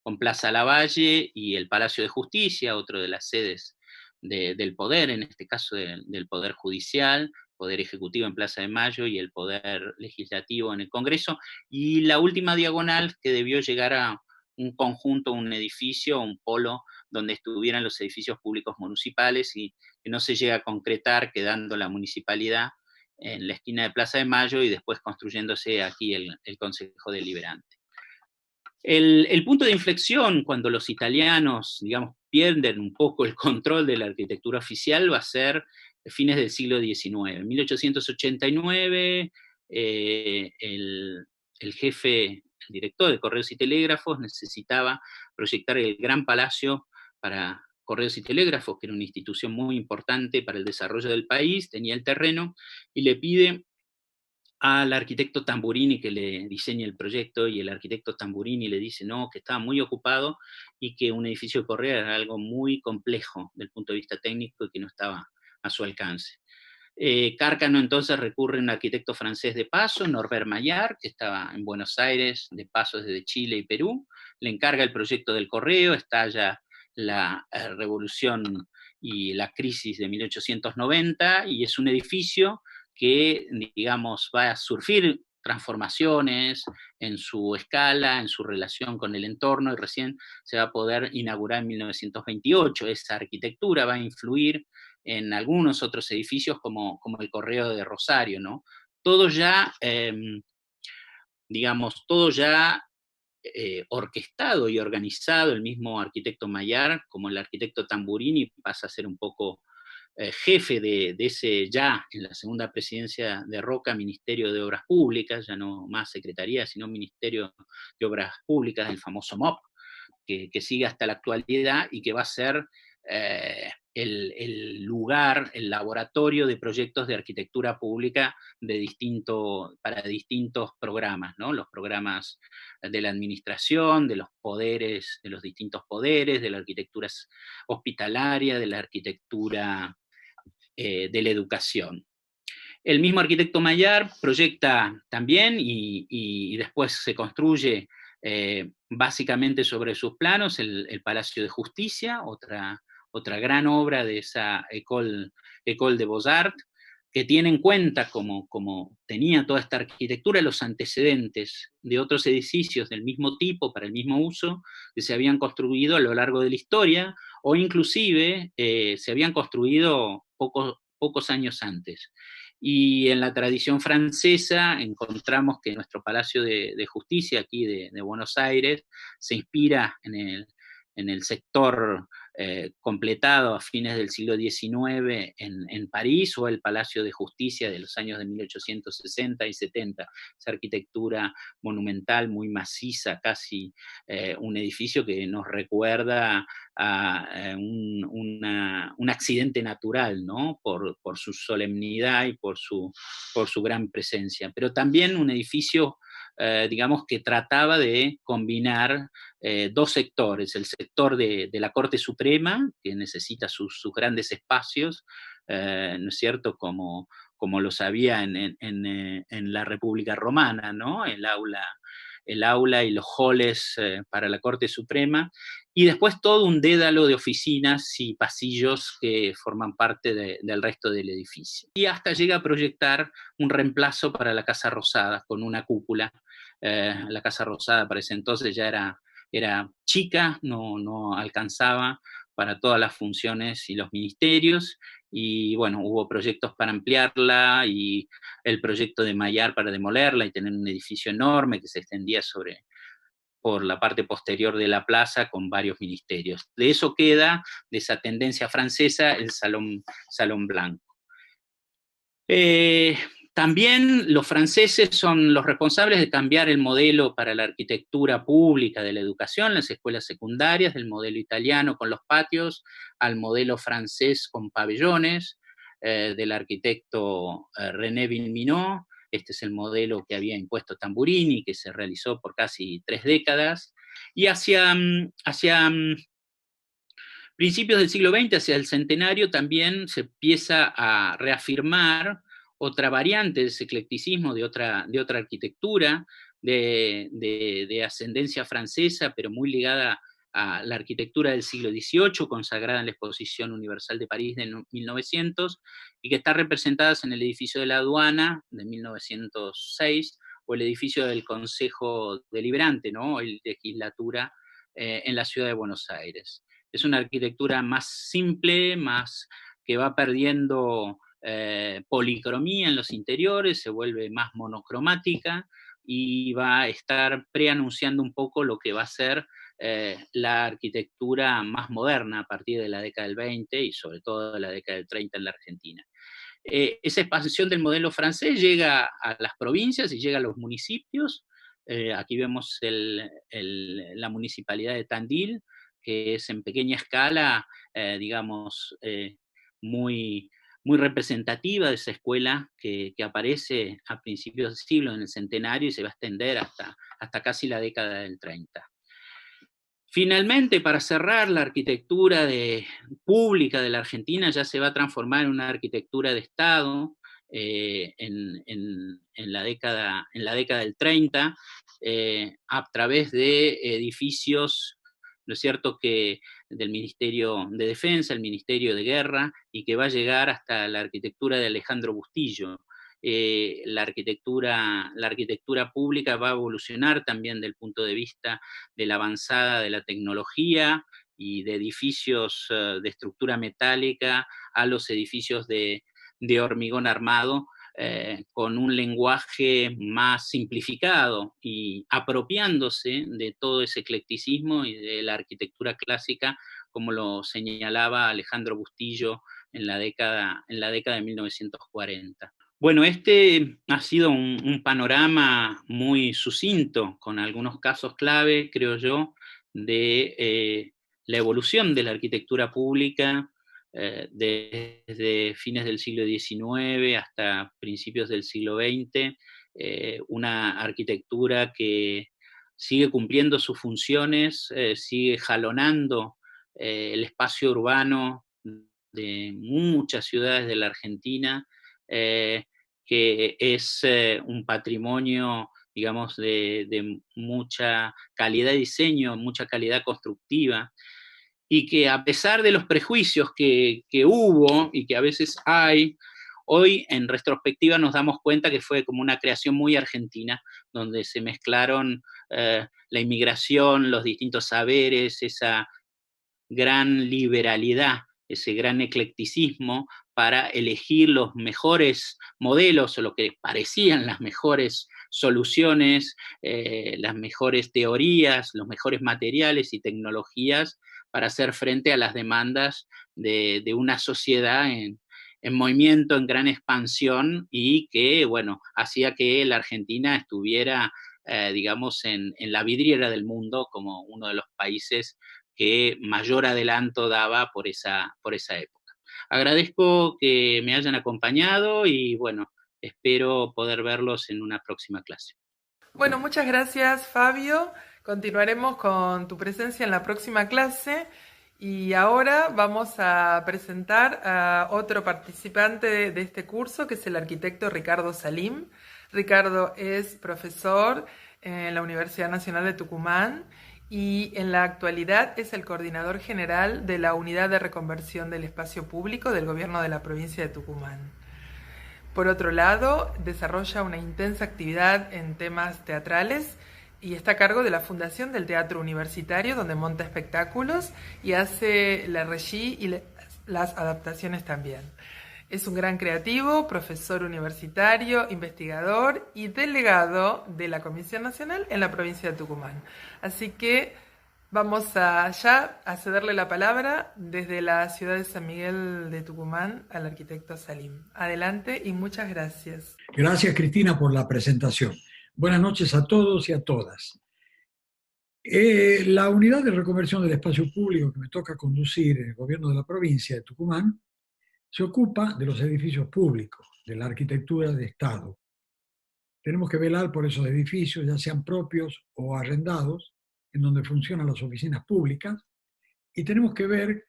con Plaza Lavalle y el Palacio de Justicia, otro de las sedes del poder, en este caso del Poder Judicial, Poder Ejecutivo en Plaza de Mayo y el Poder Legislativo en el Congreso, y la última diagonal, que debió llegar a un conjunto, un edificio, un polo, donde estuvieran los edificios públicos municipales, y que no se llega a concretar, quedando la municipalidad en la esquina de Plaza de Mayo y después construyéndose aquí el Consejo Deliberante. El punto de inflexión, cuando los italianos, digamos, pierden un poco el control de la arquitectura oficial, va a ser fines del siglo XIX. En 1889, el jefe, el director de Correos y Telégrafos, necesitaba proyectar el gran palacio para Correos y Telégrafos, que era una institución muy importante para el desarrollo del país, tenía el terreno, y le pide al arquitecto Tamburini que le diseñe el proyecto, y el arquitecto Tamburini le dice no, que estaba muy ocupado y que un edificio de correo era algo muy complejo desde el punto de vista técnico y que no estaba a su alcance. Cárcano entonces recurre a un arquitecto francés de paso, Norbert Maillard, que estaba en Buenos Aires de paso desde Chile y Perú, le encarga el proyecto del correo, estalla la revolución y la crisis de 1890, y es un edificio que, digamos, va a sufrir transformaciones en su escala, en su relación con el entorno, y recién se va a poder inaugurar en 1928. Esa arquitectura va a influir en algunos otros edificios como el Correo de Rosario, ¿no? Todo ya digamos, todo ya orquestado y organizado. El mismo arquitecto Mayar, como el arquitecto Tamburini, pasa a ser un poco jefe de ese ya, en la segunda presidencia de Roca, Ministerio de Obras Públicas, ya no más Secretaría, sino Ministerio de Obras Públicas, el famoso MOP, que sigue hasta la actualidad y que va a ser el lugar, el laboratorio de proyectos de arquitectura pública para distintos programas, ¿no? Los programas de la administración, de los poderes, de los distintos poderes, de la arquitectura hospitalaria, de la arquitectura de la educación. El mismo arquitecto Mayar proyecta también y después se construye básicamente sobre sus planos el Palacio de Justicia, otra gran obra de esa École de Beaux-Arts, que tiene en cuenta, como tenía toda esta arquitectura, los antecedentes de otros edificios del mismo tipo, para el mismo uso, que se habían construido a lo largo de la historia, o inclusive se habían construido pocos años antes. Y en la tradición francesa encontramos que nuestro Palacio de Justicia, aquí de Buenos Aires, se inspira en el sector completado a fines del siglo XIX en París, o el Palacio de Justicia de los años de 1860 y 70, esa arquitectura monumental muy maciza, casi un edificio que nos recuerda a un accidente natural, ¿no? Por su solemnidad y por su gran presencia, pero también un edificio digamos, que trataba de combinar dos sectores: el sector de la Corte Suprema, que necesita sus grandes espacios, ¿no es cierto?, como los había en la República Romana, ¿no?, el aula y los halls para la Corte Suprema, y después todo un dédalo de oficinas y pasillos que forman parte del resto del edificio. Y hasta llega a proyectar un reemplazo para la Casa Rosada, con una cúpula. La Casa Rosada para ese entonces ya era chica, no alcanzaba para todas las funciones y los ministerios, y bueno, hubo proyectos para ampliarla, y el proyecto de Mayar para demolerla y tener un edificio enorme que se extendía por la parte posterior de la plaza con varios ministerios. De eso queda, de esa tendencia francesa, el Salón Blanco. También los franceses son los responsables de cambiar el modelo para la arquitectura pública de la educación, las escuelas secundarias, del modelo italiano con los patios al modelo francés con pabellones, del arquitecto René Villeminot. Este es el modelo que había impuesto Tamburini, que se realizó por casi 3 décadas. Y hacia principios del siglo XX, hacia el centenario, también se empieza a reafirmar otra variante de ese eclecticismo, de otra arquitectura, de ascendencia francesa, pero muy ligada a la arquitectura del siglo XVIII, consagrada en la Exposición Universal de París de 1900, y que está representada en el edificio de la Aduana de 1906, o el edificio del Consejo Deliberante, ¿no?, o legislatura en la ciudad de Buenos Aires. Es una arquitectura más simple, más que va perdiendo policromía en los interiores, se vuelve más monocromática, y va a estar preanunciando un poco lo que va a ser la arquitectura más moderna a partir de la década del 20 y sobre todo de la década del 30 en la Argentina. Esa expansión del modelo francés llega a las provincias y llega a los municipios. Aquí vemos la municipalidad de Tandil, que es en pequeña escala, digamos, muy, muy representativa de esa escuela que aparece a principios del siglo, en el centenario, y se va a extender hasta casi la década del 30. Finalmente, para cerrar, la arquitectura pública de la Argentina ya se va a transformar en una arquitectura de Estado en la década del 30, a través de edificios, ¿no es cierto?, que del Ministerio de Defensa, el Ministerio de Guerra, y que va a llegar hasta la arquitectura de Alejandro Bustillo. La arquitectura pública va a evolucionar también del punto de vista de la avanzada de la tecnología y de edificios de estructura metálica a los edificios de hormigón armado, con un lenguaje más simplificado y apropiándose de todo ese eclecticismo y de la arquitectura clásica, como lo señalaba Alejandro Bustillo en la década de 1940. Bueno, este ha sido un panorama muy sucinto, con algunos casos clave, creo yo, de la evolución de la arquitectura pública desde fines del siglo XIX hasta principios del siglo XX, una arquitectura que sigue cumpliendo sus funciones, sigue jalonando el espacio urbano de muchas ciudades de la Argentina, que es un patrimonio, digamos, de mucha calidad de diseño, mucha calidad constructiva, y que a pesar de los prejuicios que hubo y que a veces hay, hoy en retrospectiva nos damos cuenta que fue como una creación muy argentina, donde se mezclaron la inmigración, los distintos saberes, esa gran liberalidad, ese gran eclecticismo para elegir los mejores modelos o lo que parecían las mejores soluciones, las mejores teorías, los mejores materiales y tecnologías para hacer frente a las demandas de una sociedad en movimiento, en gran expansión y que, bueno, hacía que la Argentina estuviera, digamos, en la vidriera del mundo como uno de los países que mayor adelanto daba por esa época. Agradezco que me hayan acompañado y bueno, espero poder verlos en una próxima clase. Bueno, muchas gracias, Fabio. Continuaremos con tu presencia en la próxima clase y ahora vamos a presentar a otro participante de este curso, que es el arquitecto Ricardo Salim. Ricardo es profesor en la Universidad Nacional de Tucumán y en la actualidad es el coordinador general de la Unidad de Reconversión del Espacio Público del Gobierno de la provincia de Tucumán. Por otro lado, desarrolla una intensa actividad en temas teatrales y está a cargo de la Fundación del Teatro Universitario, donde monta espectáculos y hace la regie y las adaptaciones también. Es un gran creativo, profesor universitario, investigador y delegado de la Comisión Nacional en la provincia de Tucumán. Así que vamos ya a cederle la palabra desde la ciudad de San Miguel de Tucumán al arquitecto Salim. Adelante y muchas gracias. Gracias, Cristina, por la presentación. Buenas noches a todos y a todas. La unidad de reconversión del espacio público que me toca conducir en el gobierno de la provincia de Tucumán se ocupa de los edificios públicos, de la arquitectura de Estado. Tenemos que velar por esos edificios, ya sean propios o arrendados, en donde funcionan las oficinas públicas, y tenemos que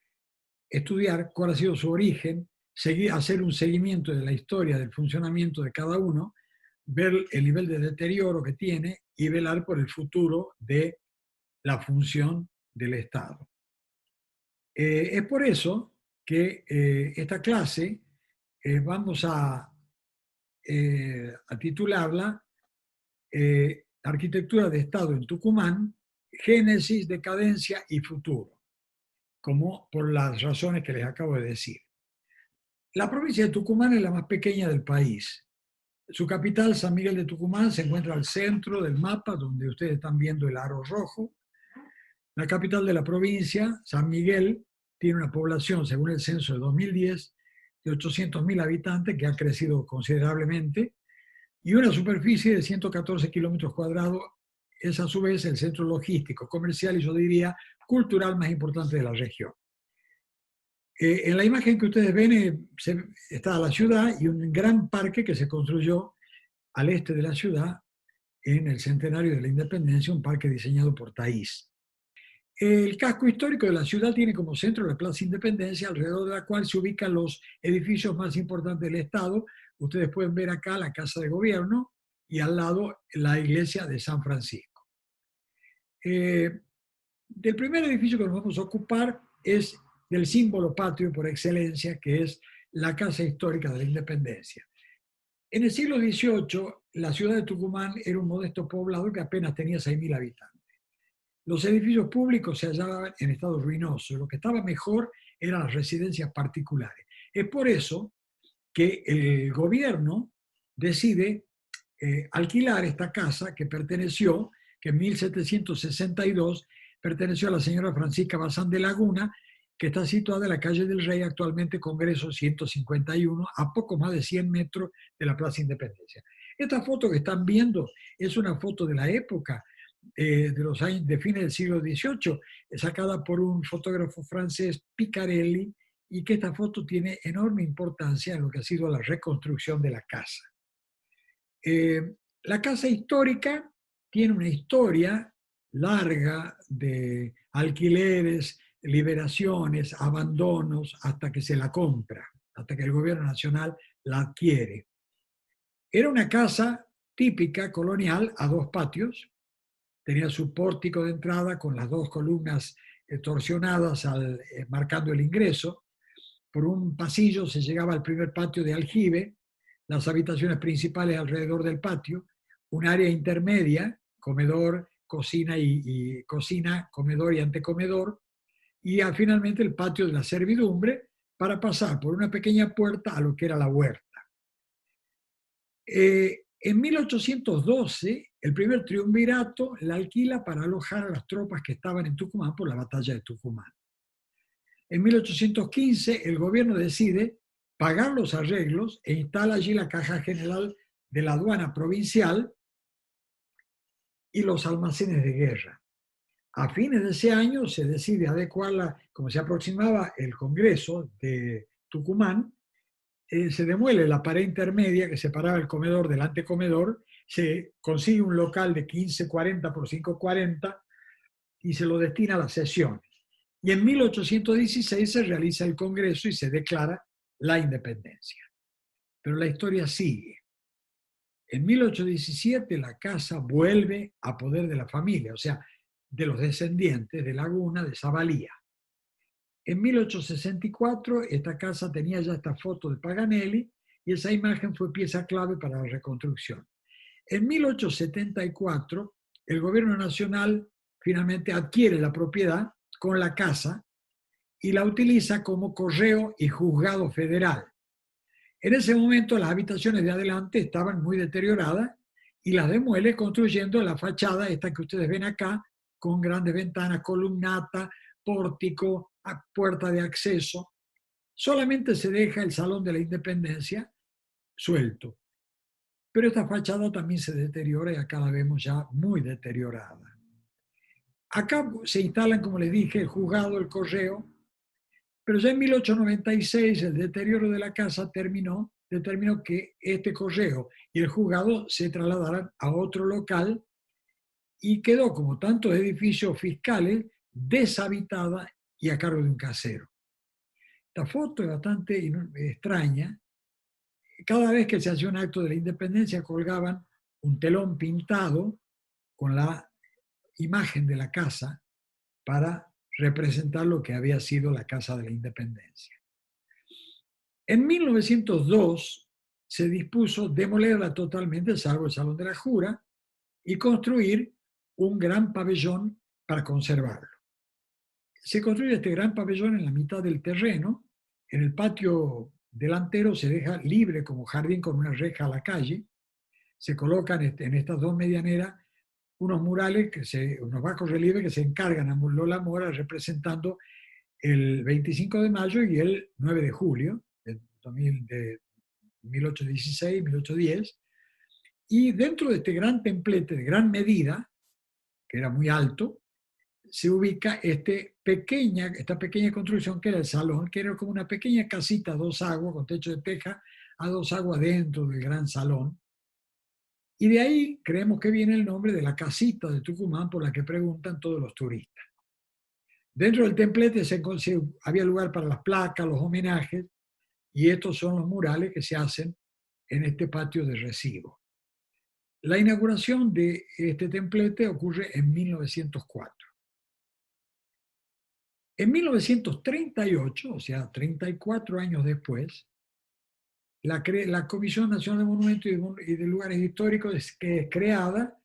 estudiar cuál ha sido su origen, hacer un seguimiento de la historia del funcionamiento de cada uno, ver el nivel de deterioro que tiene y velar por el futuro de la función del Estado. Es por eso que esta clase vamos a titularla Arquitectura de Estado en Tucumán, Génesis, Decadencia y Futuro, como por las razones que les acabo de decir. La provincia de Tucumán es la más pequeña del país. Su capital, San Miguel de Tucumán, se encuentra al centro del mapa, donde ustedes están viendo el aro rojo. La capital de la provincia, San Miguel, tiene una población, según el censo de 2010, de 800.000 habitantes, que ha crecido considerablemente, y una superficie de 114 kilómetros cuadrados. Es a su vez el centro logístico, comercial y yo diría cultural más importante de la región. En la imagen que ustedes ven está la ciudad y un gran parque que se construyó al este de la ciudad en el centenario de la independencia, un parque diseñado por Taís. El casco histórico de la ciudad tiene como centro la Plaza Independencia, alrededor de la cual se ubican los edificios más importantes del Estado. Ustedes pueden ver acá la Casa de Gobierno y al lado la iglesia de San Francisco. Del primer edificio que nos vamos a ocupar es del símbolo patrio por excelencia, que es la Casa Histórica de la Independencia. En el siglo XVIII, la ciudad de Tucumán era un modesto poblado que apenas tenía 6.000 habitantes. Los edificios públicos se hallaban en estado ruinoso. Lo que estaba mejor eran las residencias particulares. Es por eso que el gobierno decide alquilar esta casa que en 1762 perteneció a la señora Francisca Bazán de Laguna, que está situada en la calle del Rey, actualmente Congreso 151, a poco más de 100 metros de la Plaza Independencia. Esta foto que están viendo es una foto de la época, de los años de fines del siglo XVIII, sacada por un fotógrafo francés, Picarelli, y que esta foto tiene enorme importancia en lo que ha sido la reconstrucción de la casa. La casa histórica tiene una historia larga de alquileres, liberaciones, abandonos, hasta que se la compra, hasta que el gobierno nacional la adquiere. Era una casa típica colonial a dos patios, tenía su pórtico de entrada con las dos columnas torsionadas marcando el ingreso. Por un pasillo se llegaba al primer patio de aljibe, las habitaciones principales alrededor del patio, un área intermedia, comedor, cocina, cocina, comedor y antecomedor, y finalmente el patio de la servidumbre para pasar por una pequeña puerta a lo que era la huerta. En 1812, el primer triunvirato la alquila para alojar a las tropas que estaban en Tucumán por la batalla de Tucumán. En 1815, el gobierno decide pagar los arreglos e instala allí la Caja General de la Aduana Provincial y los almacenes de guerra. A fines de ese año se decide adecuarla, como se aproximaba el Congreso de Tucumán, se demuele la pared intermedia que separaba el comedor del antecomedor, se consigue un local de 1540 por 540 y se lo destina a las sesiones. Y en 1816 se realiza el Congreso y se declara la independencia. Pero la historia sigue. En 1817 la casa vuelve a poder de la familia, o sea, de los descendientes de Laguna, de Zavalía. En 1864 esta casa tenía ya esta foto de Paganelli y esa imagen fue pieza clave para la reconstrucción. En 1874 el gobierno nacional finalmente adquiere la propiedad con la casa y la utiliza como correo y juzgado federal. En ese momento las habitaciones de adelante estaban muy deterioradas y las demuele construyendo la fachada, esta que ustedes ven acá, con grandes ventanas, columnata, pórtico, puerta de acceso. Solamente se deja el Salón de la Independencia suelto. Pero esta fachada también se deteriora y acá la vemos ya muy deteriorada. Acá se instalan, como les dije, el juzgado, el correo, pero ya en 1896 el deterioro de la casa determinó que este correo y el juzgado se trasladaran a otro local y quedó, como tantos edificios fiscales, deshabitada y a cargo de un casero. Esta foto es bastante extraña. Cada vez que se hacía un acto de la independencia colgaban un telón pintado con la imagen de la casa para representar lo que había sido la Casa de la Independencia. En 1902 se dispuso demolerla totalmente, salvo el Salón de la Jura, y construir un gran pabellón para conservarlo. Se construye este gran pabellón en la mitad del terreno. En el patio delantero se deja libre como jardín con una reja a la calle. Se colocan en estas dos medianeras unos murales, unos bajos relieves que se encargan a Lola Mora representando el 25 de mayo y el 9 de julio de 1816-1810. Y dentro de este gran templete de gran medida, que era muy alto, se ubica esta pequeña construcción que era el salón, que era como una pequeña casita a dos aguas, con techo de teja, a dos aguas dentro del gran salón. Y de ahí creemos que viene el nombre de la casita de Tucumán por la que preguntan todos los turistas. Dentro del templete había lugar para las placas, los homenajes, y estos son los murales que se hacen en este patio de recibo. La inauguración de este templete ocurre en 1904. En 1938, o sea, 34 años después, la Comisión Nacional de Monumentos y de Lugares Históricos es creada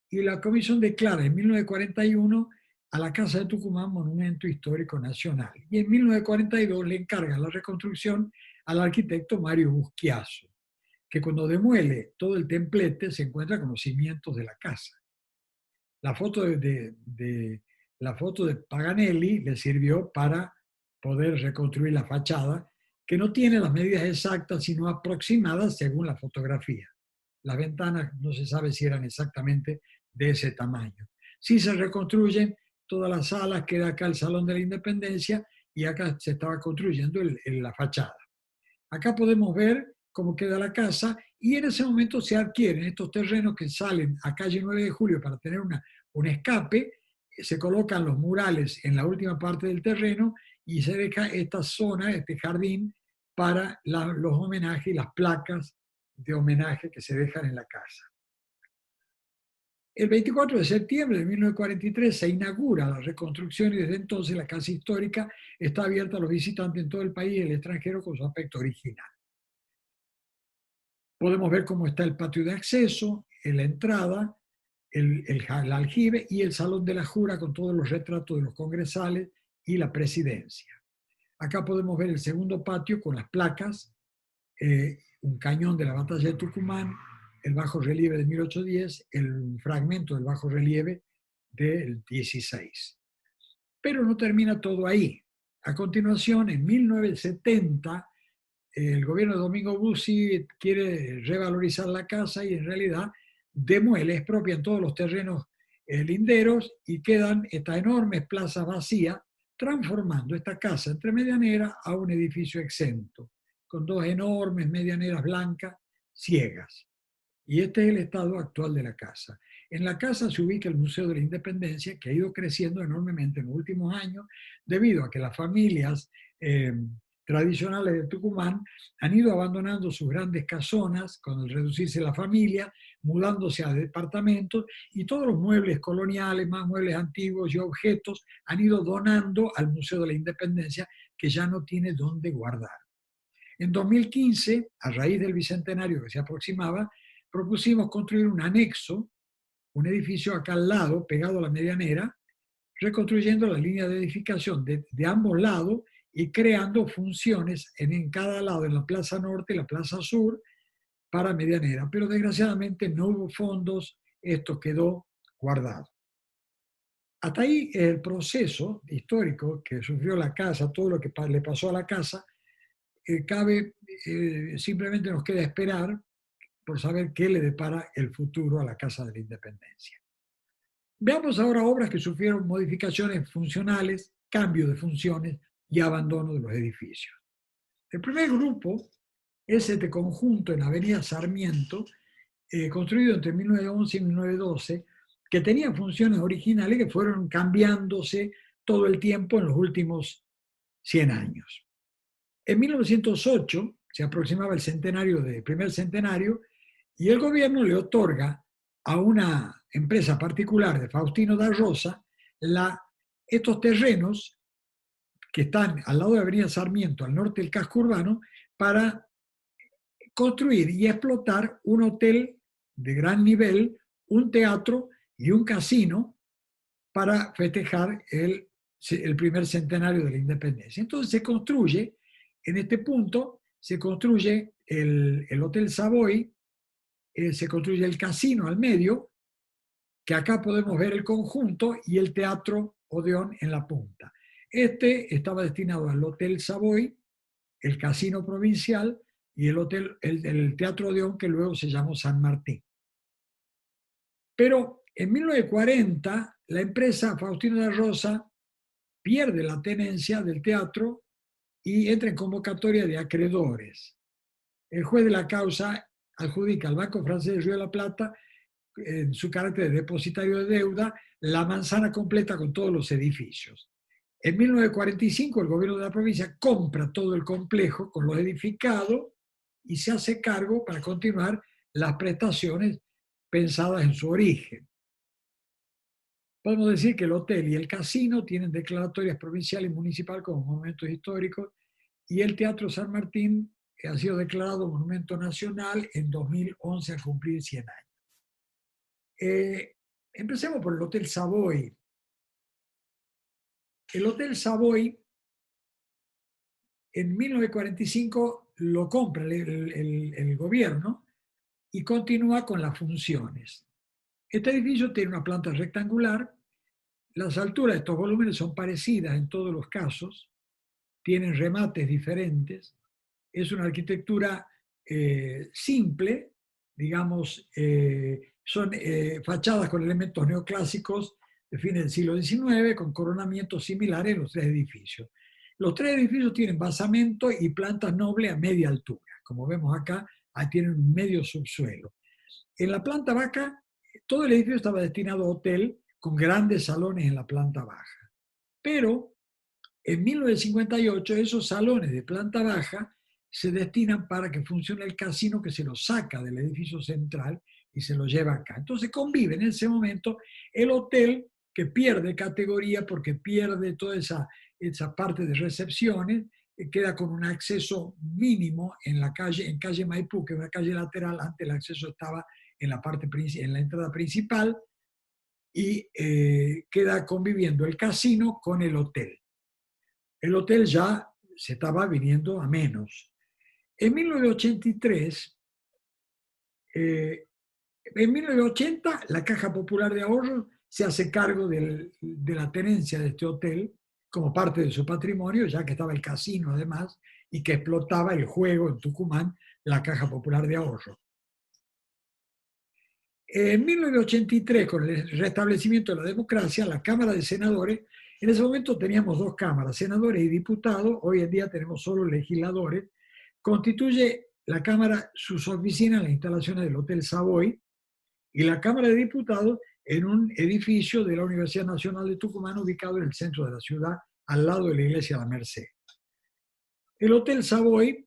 y la Comisión declara en 1941 a la Casa de Tucumán Monumento Histórico Nacional. Y en 1942 le encarga la reconstrucción al arquitecto Mario Busquiazo, que cuando demuele todo el templete se encuentra con los cimientos de la casa. La foto la foto de Paganelli le sirvió para poder reconstruir la fachada, que no tiene las medidas exactas, sino aproximadas según la fotografía. Las ventanas no se sabe si eran exactamente de ese tamaño. Si se reconstruyen todas las salas, queda acá el Salón de la Independencia y acá se estaba construyendo la fachada. Acá podemos ver cómo queda la casa y en ese momento se adquieren estos terrenos que salen a calle 9 de Julio para tener un escape, se colocan los murales en la última parte del terreno y se deja esta zona, este jardín, para los homenajes y las placas de homenaje que se dejan en la casa. El 24 de septiembre de 1943 se inaugura la reconstrucción y desde entonces la casa histórica está abierta a los visitantes en todo el país y el extranjero con su aspecto original. Podemos ver cómo está el patio de acceso, la entrada, el aljibe y el salón de la jura con todos los retratos de los congresales y la presidencia. Acá podemos ver el segundo patio con las placas, un cañón de la batalla de Tucumán, el bajo relieve de 1810, el fragmento del bajo relieve del 16. Pero no termina todo ahí. A continuación, en 1970, el gobierno de Domingo Bussi quiere revalorizar la casa y en realidad demuele, expropian todos los terrenos linderos y quedan estas enormes plazas vacías, transformando esta casa entre medianera a un edificio exento, con dos enormes medianeras blancas ciegas. Y este es el estado actual de la casa. En la casa se ubica el Museo de la Independencia, que ha ido creciendo enormemente en los últimos años, debido a que las familias tradicionales de Tucumán han ido abandonando sus grandes casonas con el reducirse la familia, mudándose a departamentos, y todos los muebles coloniales, más muebles antiguos y objetos han ido donando al Museo de la Independencia, que ya no tiene dónde guardar. En 2015, a raíz del bicentenario que se aproximaba, propusimos construir un anexo, un edificio acá al lado, pegado a la medianera, reconstruyendo la línea de edificación de ambos lados y creando funciones en cada lado, en la Plaza Norte y la Plaza Sur, para medianera. Pero desgraciadamente no hubo fondos, esto quedó guardado. Hasta ahí el proceso histórico que sufrió la casa, todo lo que le pasó a la casa, simplemente nos queda esperar por saber qué le depara el futuro a la Casa de la Independencia. Veamos ahora obras que sufrieron modificaciones funcionales, cambio de funciones y abandono de los edificios. El primer grupo es este conjunto en Avenida Sarmiento, construido entre 1911 y 1912, que tenía funciones originales que fueron cambiándose todo el tiempo en los últimos 100 años. En 1908 se aproximaba el primer centenario, y el gobierno le otorga a una empresa particular de Faustino da Rosa estos terrenos que están al lado de Avenida Sarmiento, al norte del casco urbano, para construir y explotar un hotel de gran nivel, un teatro y un casino para festejar el primer centenario de la independencia. Entonces se construye, en este punto, se construye el Hotel Savoy, se construye el casino al medio, que acá podemos ver el conjunto, y el Teatro Odeón en la punta. Este estaba destinado al Hotel Savoy, el casino provincial y el Teatro Odeón, que luego se llamó San Martín. Pero en 1940 la empresa Faustino da Rosa pierde la tenencia del teatro y entra en convocatoria de acreedores. El juez de la causa adjudica al Banco Francés de Río de la Plata, en su carácter de depositario de deuda, la manzana completa con todos los edificios. En 1945 el gobierno de la provincia compra todo el complejo con lo edificado y se hace cargo para continuar las prestaciones pensadas en su origen. Podemos decir que el hotel y el casino tienen declaratorias provincial y municipal como monumentos históricos, y el Teatro San Martín ha sido declarado monumento nacional en 2011 al cumplir 100 años. Empecemos por el Hotel Savoy. El Hotel Savoy en 1945 lo compra el gobierno y continúa con las funciones. Este edificio tiene una planta rectangular. Las alturas de estos volúmenes son parecidas en todos los casos, tienen remates diferentes, es una arquitectura simple, digamos, son fachadas con elementos neoclásicos de fines del siglo XIX, con coronamientos similares en los tres edificios. Los tres edificios tienen basamento y plantas nobles a media altura. Como vemos acá, ahí tienen un medio subsuelo. En la planta baja, todo el edificio estaba destinado a hotel, con grandes salones en la planta baja. Pero en 1958 esos salones de planta baja se destinan para que funcione el casino, que se lo saca del edificio central y se lo lleva acá. Entonces convive en ese momento el hotel, que pierde categoría porque pierde toda esa parte de recepciones, queda con un acceso mínimo en la calle, en calle Maipú, que es una calle lateral. Antes el acceso estaba en la entrada principal, y queda conviviendo el casino con el hotel. El hotel ya se estaba viniendo a menos. En 1983, en 1980, la Caja Popular de Ahorros se hace cargo de la tenencia de este hotel como parte de su patrimonio, ya que estaba el casino además y que explotaba el juego en Tucumán, la Caja Popular de Ahorros. En 1983, con el restablecimiento de la democracia, la Cámara de Senadores, en ese momento teníamos dos cámaras, senadores y diputados, hoy en día tenemos solo legisladores, constituye la Cámara sus oficinas en las instalaciones del Hotel Savoy, y la Cámara de Diputados en un edificio de la Universidad Nacional de Tucumán, ubicado en el centro de la ciudad, al lado de la Iglesia de la Merced. El Hotel Savoy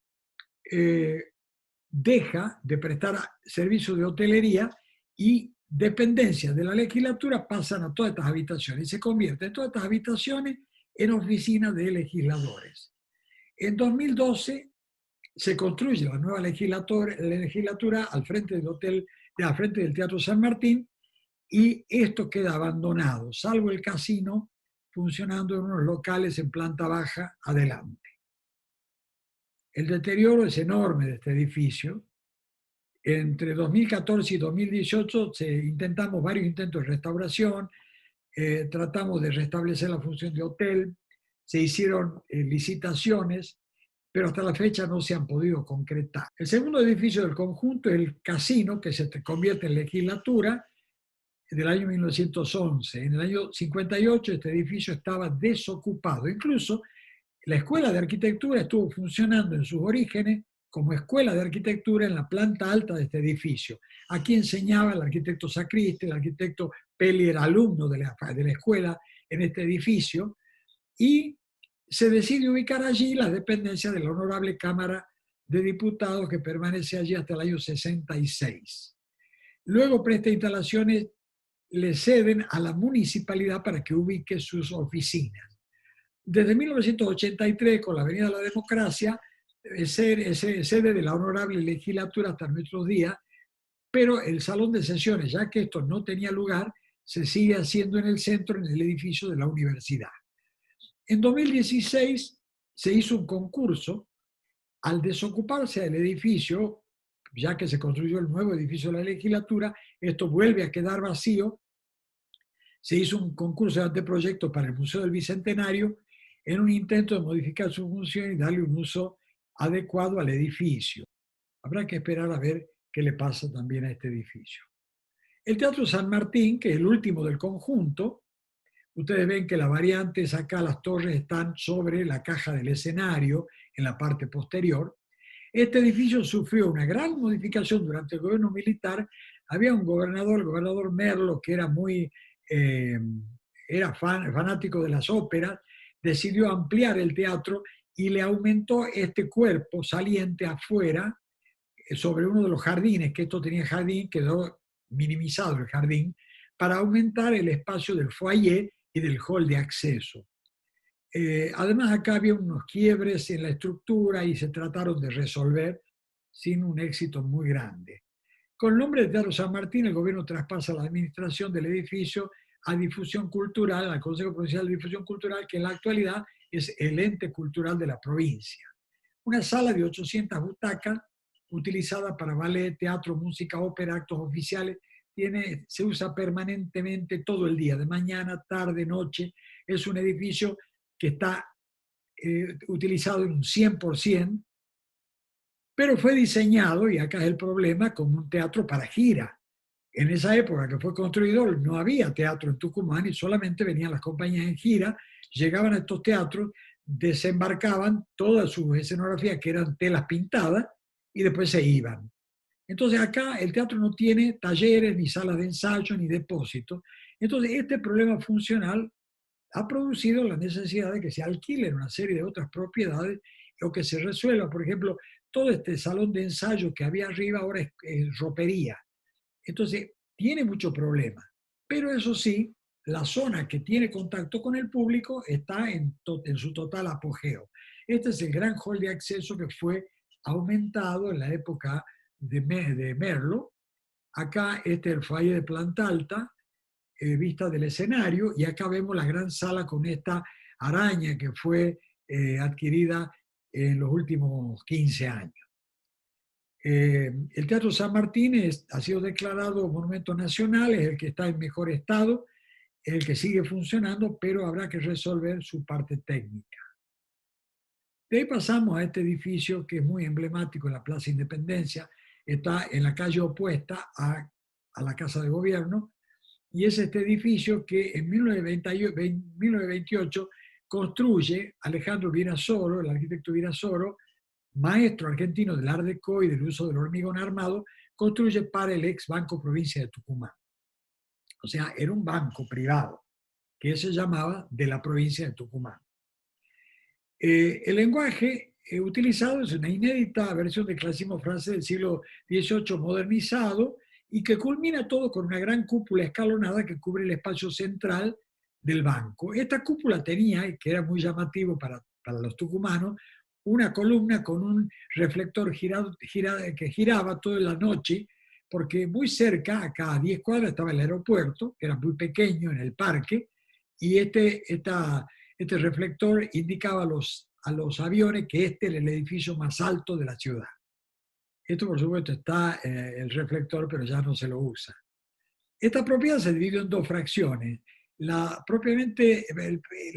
deja de prestar servicios de hotelería, y dependencias de la legislatura pasan a todas estas habitaciones y se convierten todas estas habitaciones en oficinas de legisladores. En 2012 se construye la nueva legislatura al frente del hotel, al frente del Teatro San Martín, y esto queda abandonado, salvo el casino funcionando en unos locales en planta baja adelante. El deterioro es enorme de este edificio. Entre 2014 y 2018 intentamos varios intentos de restauración, tratamos de restablecer la función de hotel, se hicieron licitaciones, pero hasta la fecha no se han podido concretar. El segundo edificio del conjunto es el casino, que se convierte en legislatura del año 1911. En el año 58 este edificio estaba desocupado. Incluso la Escuela de Arquitectura estuvo funcionando en sus orígenes como escuela de arquitectura en la planta alta de este edificio. Aquí enseñaba el arquitecto Sacristi, el arquitecto Peli era alumno de la escuela en este edificio, y se decide ubicar allí la dependencia de la Honorable Cámara de Diputados, que permanece allí hasta el año 66. Luego presta instalaciones, le ceden a la municipalidad para que ubique sus oficinas. Desde 1983, con la Avenida de la Democracia, es sede de la Honorable Legislatura hasta nuestros días, pero el salón de sesiones, ya que esto no tenía lugar, se sigue haciendo en el centro, en el edificio de la universidad. En 2016 se hizo un concurso. Al desocuparse el edificio, ya que se construyó el nuevo edificio de la legislatura, esto vuelve a quedar vacío. Se hizo un concurso de anteproyecto para el Museo del Bicentenario en un intento de modificar su función y darle un uso adecuado al edificio. Habrá que esperar a ver qué le pasa también a este edificio. El Teatro San Martín, que es el último del conjunto, ustedes ven que las variantes acá, las torres están sobre la caja del escenario, en la parte posterior. Este edificio sufrió una gran modificación durante el gobierno militar. Había un gobernador, el gobernador Merlo, que era muy fanático de las óperas, decidió ampliar el teatro y le aumentó este cuerpo saliente afuera, sobre uno de los jardines, que esto tenía jardín, quedó minimizado el jardín, para aumentar el espacio del foyer y del hall de acceso. Además, acá había unos quiebres en la estructura y se trataron de resolver sin un éxito muy grande. Con el nombre de Teatro San Martín, el gobierno traspasa la administración del edificio a Difusión Cultural, al Consejo Provincial de Difusión Cultural, que en la actualidad es el ente cultural de la provincia. una sala de 800 butacas utilizada para ballet, teatro, música, ópera, actos oficiales. Se usa permanentemente todo el día, de mañana, tarde, noche. Es un edificio que está utilizado en un 100%, pero fue diseñado, y acá es el problema, como un teatro para gira. En esa época que fue construido no había teatro en Tucumán y solamente venían las compañías en gira, llegaban a estos teatros, desembarcaban toda su escenografía, que eran telas pintadas, y después se iban. Entonces acá el teatro no tiene talleres, ni salas de ensayo, ni depósitos. Entonces este problema funcional ha producido la necesidad de que se alquilen una serie de otras propiedades o que se resuelva. Por ejemplo, todo este salón de ensayo que había arriba ahora es ropería. Entonces, tiene mucho problema. Pero eso sí, la zona que tiene contacto con el público está en su total apogeo. Este es el gran hall de acceso que fue aumentado en la época de Merlo. Acá este es el foyer de planta alta, vista del escenario, y acá vemos la gran sala con esta araña que fue adquirida en los últimos 15 años. El Teatro San Martín ha sido declarado Monumento Nacional, es el que está en mejor estado, es el que sigue funcionando, pero habrá que resolver su parte técnica. De ahí pasamos a este edificio que es muy emblemático en la Plaza Independencia, está en la calle opuesta a la Casa de Gobierno, y es este edificio que en 1928 construye Alejandro Virasoro, el arquitecto Virasoro, maestro argentino del Art Deco y del uso del hormigón armado, construye para el ex Banco Provincia de Tucumán. O sea, era un banco privado que se llamaba de la provincia de Tucumán. El lenguaje utilizado es una inédita versión del clasicismo francés del siglo XVIII modernizado y que culmina todo con una gran cúpula escalonada que cubre el espacio central del banco. Esta cúpula tenía, que era muy llamativo para los tucumanos, una columna con un reflector que giraba toda la noche, porque muy cerca, acá a 10 cuadras, estaba el aeropuerto, que era muy pequeño en el parque, y este reflector indicaba a los aviones que este era el edificio más alto de la ciudad. Esto, por supuesto, está el reflector, pero ya no se lo usa. Esta propiedad se dividió en dos fracciones. La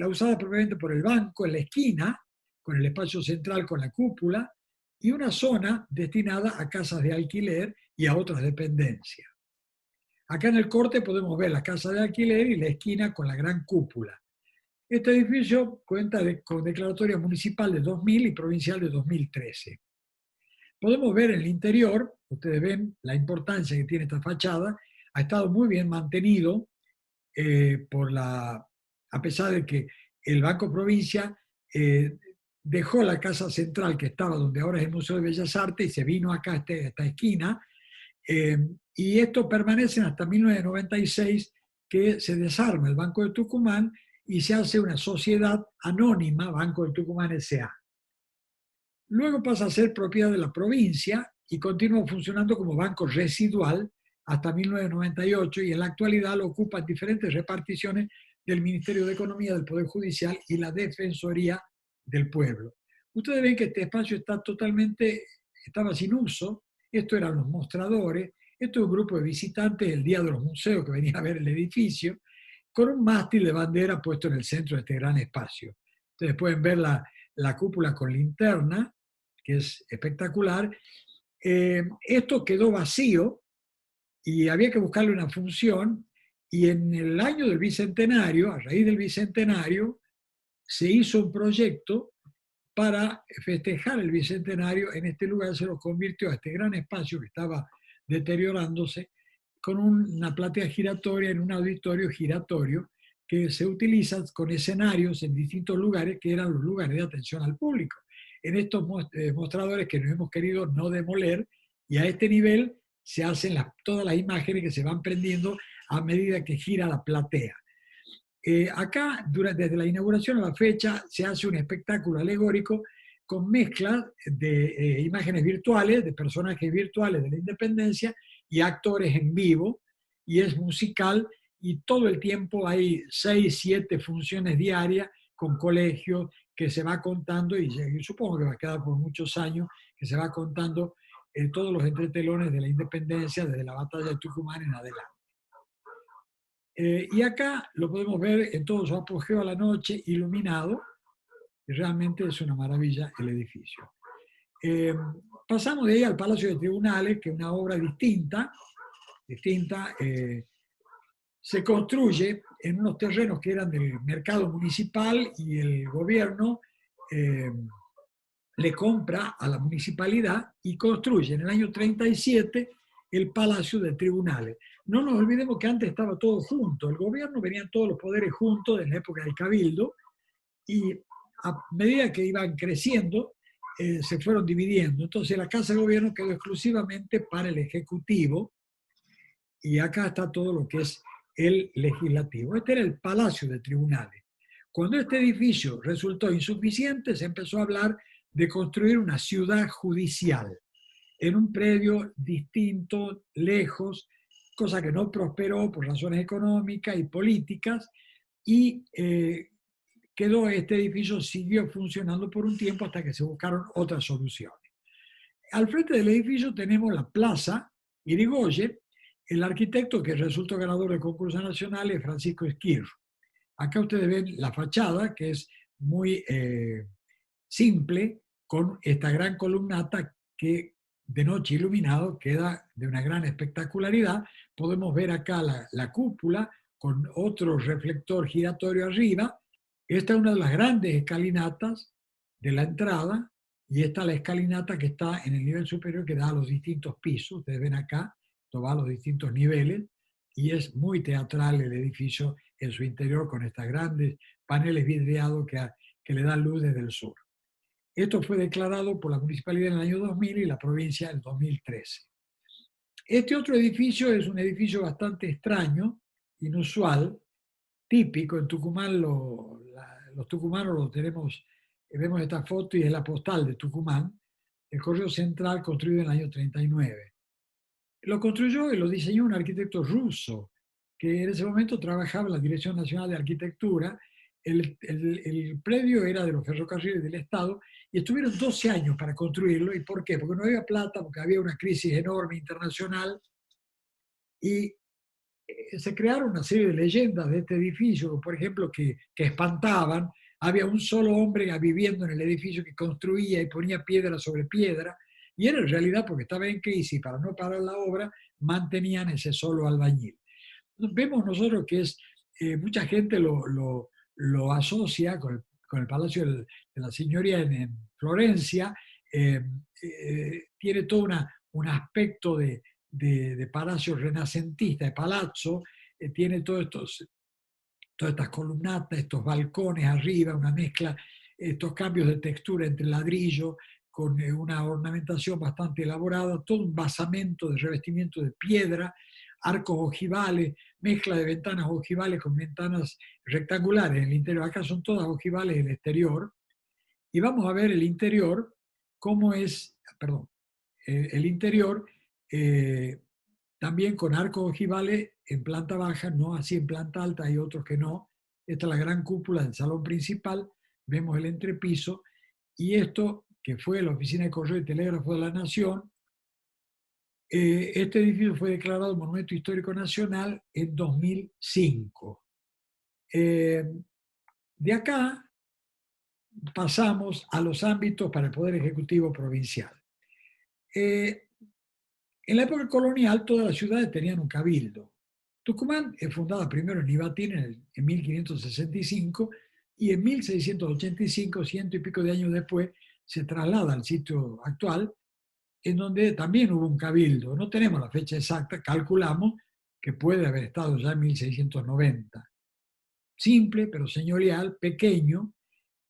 usada propiamente por el banco en la esquina, con el espacio central con la cúpula, y una zona destinada a casas de alquiler y a otras dependencias. Acá en el corte podemos ver la casa de alquiler y la esquina con la gran cúpula. Este edificio cuenta con declaratoria municipal de 2000 y provincial de 2013. Podemos ver en el interior, ustedes ven la importancia que tiene esta fachada, ha estado muy bien mantenido a pesar de que el Banco Provincia dejó la casa central que estaba donde ahora es el Museo de Bellas Artes y se vino acá a esta esquina, y esto permanece hasta 1996, que se desarma el Banco de Tucumán y se hace una sociedad anónima, Banco de Tucumán S.A. Luego pasa a ser propiedad de la provincia y continúa funcionando como banco residual hasta 1998, y en la actualidad lo ocupan diferentes reparticiones del Ministerio de Economía, del Poder Judicial y la Defensoría del Pueblo. Ustedes ven que este espacio estaba sin uso. Esto eran los mostradores, esto es un grupo de visitantes el día de los museos que venía a ver el edificio, con un mástil de bandera puesto en el centro de este gran espacio. Ustedes pueden ver la cúpula con linterna, que es espectacular. Esto quedó vacío y había que buscarle una función, y en el año del Bicentenario, a raíz del Bicentenario, se hizo un proyecto para festejar el Bicentenario. En este lugar se lo convirtió a este gran espacio que estaba deteriorándose, con una platea giratoria en un auditorio giratorio que se utiliza con escenarios en distintos lugares que eran los lugares de atención al público. En estos mostradores que nos hemos querido no demoler, y a este nivel se hacen todas las imágenes que se van prendiendo a medida que gira la platea. Acá, desde la inauguración a la fecha, se hace un espectáculo alegórico con mezclas de imágenes virtuales, de personajes virtuales de la independencia y actores en vivo, y es musical, y todo el tiempo hay 6, 7 funciones diarias con colegios que se va contando, y supongo que va a quedar por muchos años, que se va contando todos los entretelones de la independencia desde la batalla de Tucumán en adelante. Y acá lo podemos ver en todo su apogeo a la noche, iluminado, y realmente es una maravilla el edificio. Pasamos de ahí al Palacio de Tribunales, que es una obra distinta, se construye en unos terrenos que eran del mercado municipal y el gobierno le compra a la municipalidad y construye en el año 37 el Palacio de Tribunales. No nos olvidemos que antes estaba todo junto, el gobierno, venían todos los poderes juntos en la época del Cabildo, y a medida que iban creciendo, se fueron dividiendo. Entonces la Casa de Gobierno quedó exclusivamente para el Ejecutivo, y acá está todo lo que es el Legislativo. Este era el Palacio de Tribunales. Cuando este edificio resultó insuficiente, se empezó a hablar de construir una ciudad judicial en un predio distinto, lejos, cosa que no prosperó por razones económicas y políticas, y quedó este edificio, siguió funcionando por un tiempo hasta que se buscaron otras soluciones. Al frente del edificio tenemos la Plaza Irigoyen. El arquitecto que resultó ganador del concurso nacional es Francisco Esquirro. Acá ustedes ven la fachada, que es muy simple, con esta gran columnata que de noche iluminado queda de una gran espectacularidad. Podemos ver acá la cúpula con otro reflector giratorio arriba. Esta es una de las grandes escalinatas de la entrada, y esta es la escalinata que está en el nivel superior, que da a los distintos pisos. Ustedes ven acá, esto va a los distintos niveles, y es muy teatral el edificio en su interior, con estos grandes paneles vidriados que le dan luz desde el sur. Esto fue declarado por la municipalidad en el año 2000 y la provincia en el 2013. Este otro edificio es un edificio bastante extraño, inusual, típico. En Tucumán los tucumanos lo tenemos, vemos esta foto y es la postal de Tucumán, el Correo Central, construido en el año 39. Lo construyó y lo diseñó un arquitecto ruso, que en ese momento trabajaba en la Dirección Nacional de Arquitectura. El predio era de los ferrocarriles del Estado, y estuvieron 12 años para construirlo. ¿Y por qué? Porque no había plata, porque había una crisis enorme internacional, y se crearon una serie de leyendas de este edificio, por ejemplo, que espantaban. Había un solo hombre viviendo en el edificio que construía y ponía piedra sobre piedra, y era en realidad porque estaba en crisis. Para no parar la obra, mantenían ese solo albañil. Vemos nosotros que mucha gente lo asocia con el Palacio de la Signoria en Florencia. Tiene todo un aspecto de palacio renacentista, de palazzo. Tiene todas estas columnatas, estos balcones arriba, una mezcla, estos cambios de textura entre ladrillo, con una ornamentación bastante elaborada, todo un basamento de revestimiento de piedra, arcos ojivales, mezcla de ventanas ojivales con ventanas rectangulares en el interior. Acá son todas ojivales en el exterior. Y vamos a ver el interior, cómo es, el interior también con arcos ojivales en planta baja, no así en planta alta, hay otros que no. Esta es la gran cúpula del salón principal, vemos el entrepiso, y esto, que fue la Oficina de Correo y Telégrafo de la Nación. Este edificio fue declarado Monumento Histórico Nacional en 2005. De acá pasamos a los ámbitos para el Poder Ejecutivo Provincial. En la época colonial, todas las ciudades tenían un cabildo. Tucumán es fundada primero en Ibatín en 1565, y en 1685, ciento y pico de años después, se traslada al sitio actual, en donde también hubo un cabildo. No tenemos la fecha exacta, calculamos que puede haber estado ya en 1690. Simple, pero señorial, pequeño.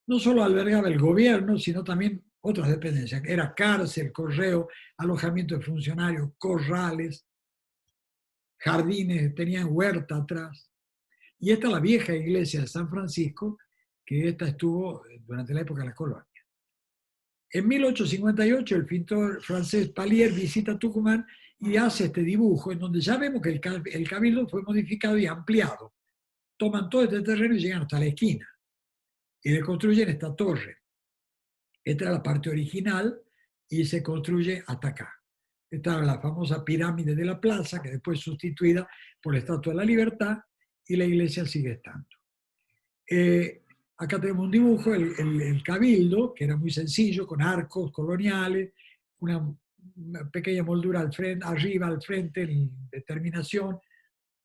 No solo albergaba el gobierno, sino también otras dependencias. Era cárcel, correo, alojamiento de funcionarios, corrales, jardines, tenían huerta atrás. Y esta es la vieja iglesia de San Francisco, que esta estuvo durante la época de la colonia. En 1858 el pintor francés Palier visita Tucumán y hace este dibujo, en donde ya vemos que el cabildo fue modificado y ampliado. Toman todo este terreno y llegan hasta la esquina. y le construyen esta torre. Esta era la parte original y se construye hasta acá. Esta era la famosa pirámide de la plaza, que después es sustituida por la Estatua de la Libertad, y la iglesia sigue estando. Acá tenemos un dibujo, el cabildo, que era muy sencillo, con arcos coloniales, una pequeña moldura al frente, arriba al frente, de terminación,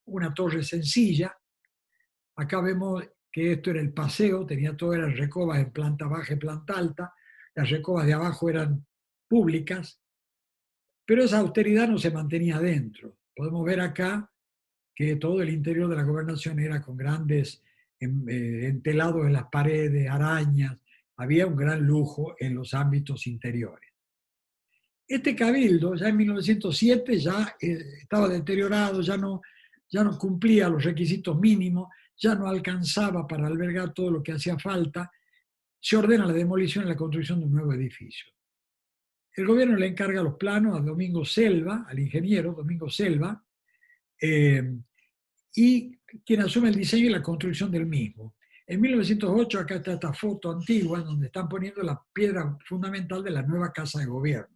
una torre sencilla. Acá vemos que esto era el paseo, tenía todas las recobas en planta baja y planta alta, las recobas de abajo eran públicas, pero esa austeridad no se mantenía adentro. Podemos ver acá que todo el interior de la gobernación era con grandes entelados en las paredes, arañas, había un gran lujo en los ámbitos interiores. Este cabildo ya en 1907 ya estaba deteriorado, ya no cumplía los requisitos mínimos, ya no alcanzaba para albergar todo lo que hacía falta. Se ordena la demolición y la construcción de un nuevo edificio. El gobierno le encarga los planos a Domingo Selva, al ingeniero Domingo Selva, y quien asume el diseño y la construcción del mismo. En 1908, acá está esta foto antigua donde están poniendo la piedra fundamental de la nueva casa de gobierno.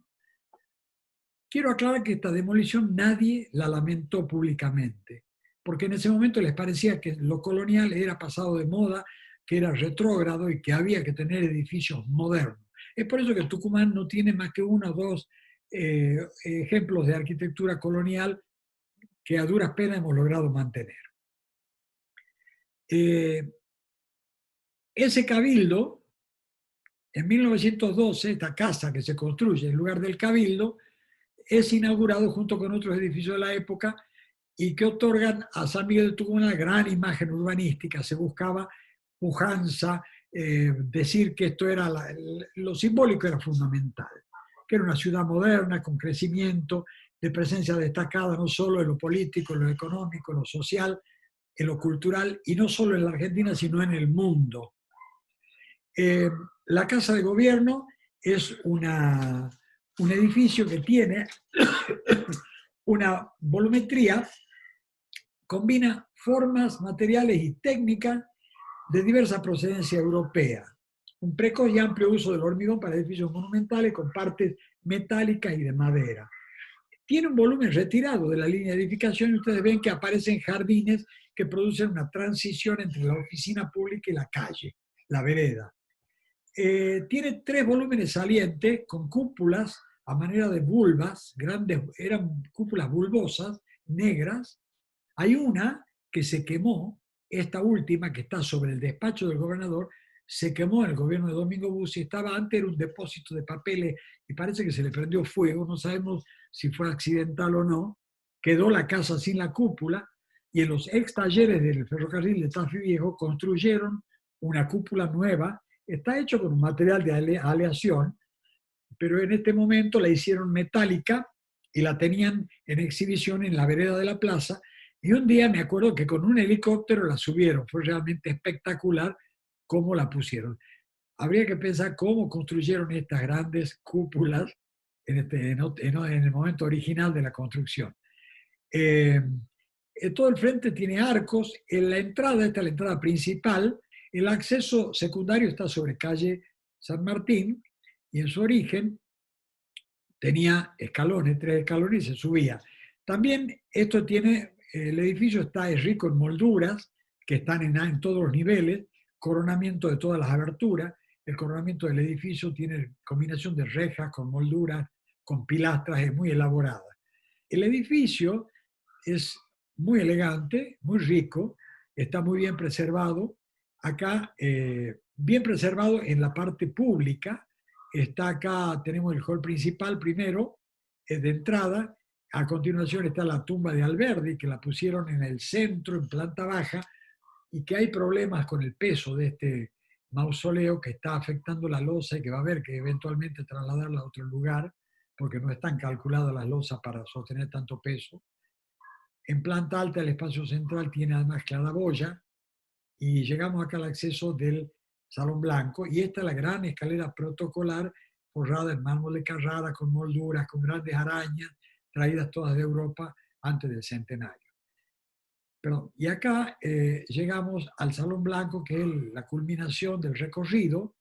Quiero aclarar que esta demolición nadie la lamentó públicamente, porque en ese momento les parecía que lo colonial era pasado de moda, que era retrógrado y que había que tener edificios modernos. Es por eso que Tucumán no tiene más que uno o dos ejemplos de arquitectura colonial que a duras penas hemos logrado mantener. Ese cabildo, en 1912, esta casa que se construye en lugar del cabildo, es inaugurado junto con otros edificios de la época y que otorgan a San Miguel de Tucumán una gran imagen urbanística. Se buscaba pujanza, decir que esto era lo simbólico era fundamental, que era una ciudad moderna, con crecimiento, de presencia destacada no solo en lo político, en lo económico, en lo social, en lo cultural, y no solo en la Argentina, sino en el mundo. La Casa de Gobierno es un edificio que tiene una volumetría, combina formas, materiales y técnicas de diversa procedencia europea. Un precoz y amplio uso del hormigón para edificios monumentales con partes metálicas y de madera. Tiene un volumen retirado de la línea de edificación y ustedes ven que aparecen jardines que producen una transición entre la oficina pública y la calle, la vereda. Tiene 3 volúmenes salientes con cúpulas a manera de bulbas, grandes, eran cúpulas bulbosas, negras. Hay una que se quemó, esta última que está sobre el despacho del gobernador, se quemó en el gobierno de Domingo Bussi, estaba antes, era un depósito de papeles y parece que se le prendió fuego, no sabemos si fue accidental o no, quedó la casa sin la cúpula y en los ex talleres del ferrocarril de Tafí Viejo construyeron una cúpula nueva, está hecho con un material de aleación, pero en este momento la hicieron metálica y la tenían en exhibición en la vereda de la plaza. Y un día me acuerdo que con un helicóptero la subieron, fue realmente espectacular cómo la pusieron. Habría que pensar cómo construyeron estas grandes cúpulas en el momento original de la construcción. Todo el frente tiene arcos, en la entrada, esta es la entrada principal, el acceso secundario está sobre calle San Martín y en su origen tenía escalones, 3 escalones y se subía. También esto tiene, el edificio es rico en molduras que están en todos los niveles, coronamiento de todas las aberturas. El coronamiento del edificio tiene combinación de rejas con molduras, con pilastras, es muy elaborada. El edificio es muy elegante, muy rico, está muy bien preservado. Acá, bien preservado en la parte pública, está acá, tenemos el hall principal primero, de entrada. A continuación está la tumba de Alberdi, que la pusieron en el centro, en planta baja, y que hay problemas con el peso de este mausoleo que está afectando la losa y que va a haber que eventualmente trasladarla a otro lugar, porque no están calculadas las losas para sostener tanto peso. En planta alta el espacio central tiene además claraboya, y llegamos acá al acceso del Salón Blanco, y esta es la gran escalera protocolar forrada en mármol de Carrara, con molduras, con grandes arañas, traídas todas de Europa antes del centenario. Perdón, y acá llegamos al Salón Blanco, que es la culminación del recorrido.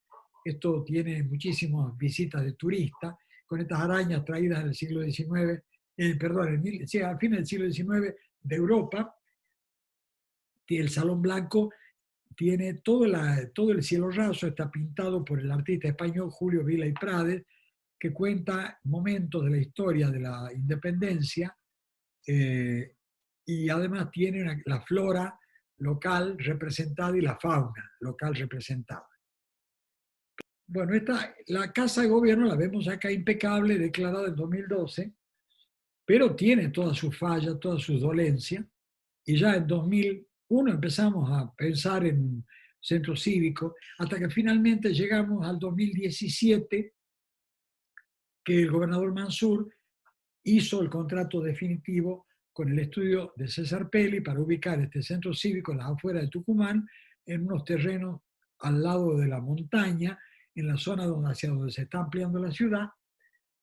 Esto tiene muchísimas visitas de turistas, con estas arañas traídas en el siglo XIX, perdón, sí, al fin del siglo XIX de Europa. El Salón Blanco tiene todo el cielo raso, está pintado por el artista español Julio Vila y Prades, que cuenta momentos de la historia de la independencia, y además tiene la flora local representada y la fauna local representada. Bueno, la Casa de Gobierno la vemos acá impecable, declarada en 2012, pero tiene todas sus fallas, todas sus dolencias, y ya en 2001 empezamos a pensar en un centro cívico, hasta que finalmente llegamos al 2017, que el gobernador Mansur hizo el contrato definitivo con el estudio de César Pelli para ubicar este centro cívico en las afueras de Tucumán, en unos terrenos al lado de la montaña, en la zona hacia donde se está ampliando la ciudad,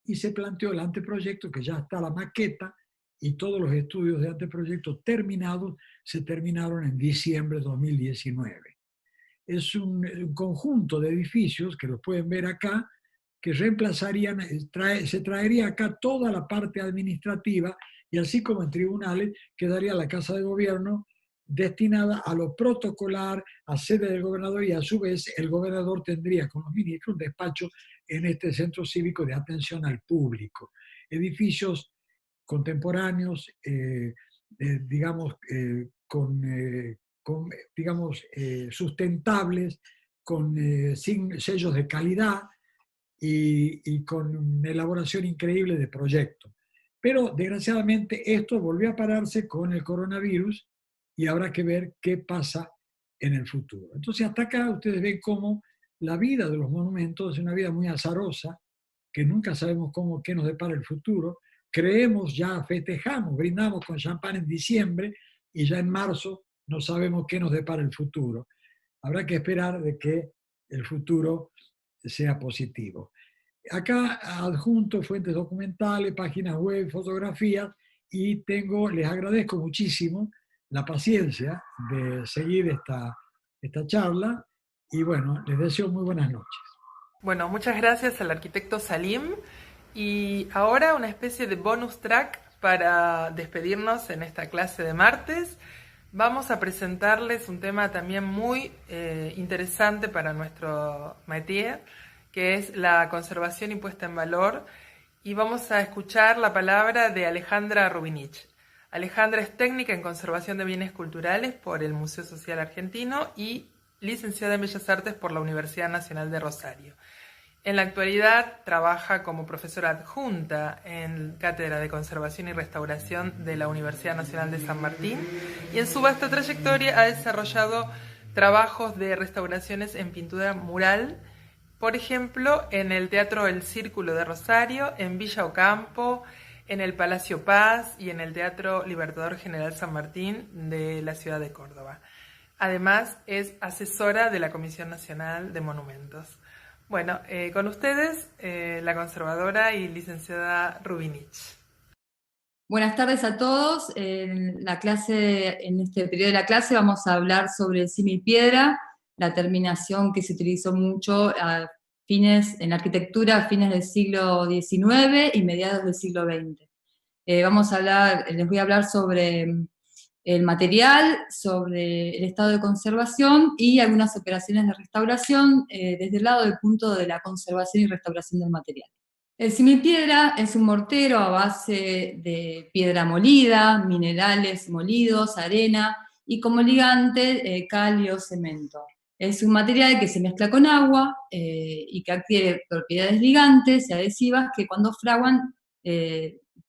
y se planteó el anteproyecto, que ya está la maqueta, y todos los estudios de anteproyecto terminados se terminaron en diciembre de 2019. Es un conjunto de edificios, que los pueden ver acá, que reemplazarían, se traería acá toda la parte administrativa, y así como en tribunales quedaría la Casa de Gobierno destinada a lo protocolar, a sede del gobernador, y a su vez el gobernador tendría con los ministros un despacho en este centro cívico de atención al público. Edificios contemporáneos, digamos, sustentables, con sellos de calidad, y con una elaboración increíble de proyectos. Pero desgraciadamente esto volvió a pararse con el coronavirus, y habrá que ver qué pasa en el futuro. Entonces hasta acá ustedes ven cómo la vida de los monumentos es una vida muy azarosa, que nunca sabemos qué nos depara el futuro. Creemos, ya festejamos, brindamos con champán en diciembre, y ya en marzo no sabemos qué nos depara el futuro. Habrá que esperar de que el futuro sea positivo. Acá adjunto fuentes documentales, páginas web, fotografías, y les agradezco muchísimo la paciencia de seguir esta charla, y bueno, les deseo muy buenas noches. Bueno, muchas gracias al arquitecto Salim, y ahora una especie de bonus track para despedirnos en esta clase de martes. Vamos a presentarles un tema también muy interesante para nuestro métier, que es la conservación y puesta en valor, y vamos a escuchar la palabra de Alejandra Rubinich. Alejandra es técnica en conservación de bienes culturales por el Museo Social Argentino y licenciada en Bellas Artes por la Universidad Nacional de Rosario. En la actualidad trabaja como profesora adjunta en Cátedra de Conservación y Restauración de la Universidad Nacional de San Martín, y en su vasta trayectoria ha desarrollado trabajos de restauraciones en pintura mural, por ejemplo, en el Teatro El Círculo de Rosario, en Villa Ocampo, en el Palacio Paz y en el Teatro Libertador General San Martín de la ciudad de Córdoba. Además, es asesora de la Comisión Nacional de Monumentos. Bueno, con ustedes, la conservadora y licenciada Rubinich. Buenas tardes a todos. En este periodo de la clase vamos a hablar sobre el símil piedra, la terminación que se utilizó mucho en la arquitectura a fines del siglo XIX y mediados del siglo XX. Les voy a hablar sobre el material, sobre el estado de conservación y algunas operaciones de restauración desde el lado del punto de la conservación y restauración del material. El similpiedra es un mortero a base de piedra molida, minerales molidos, arena y como ligante cal o cemento. Es un material que se mezcla con agua y que adquiere propiedades ligantes y adhesivas que cuando fraguan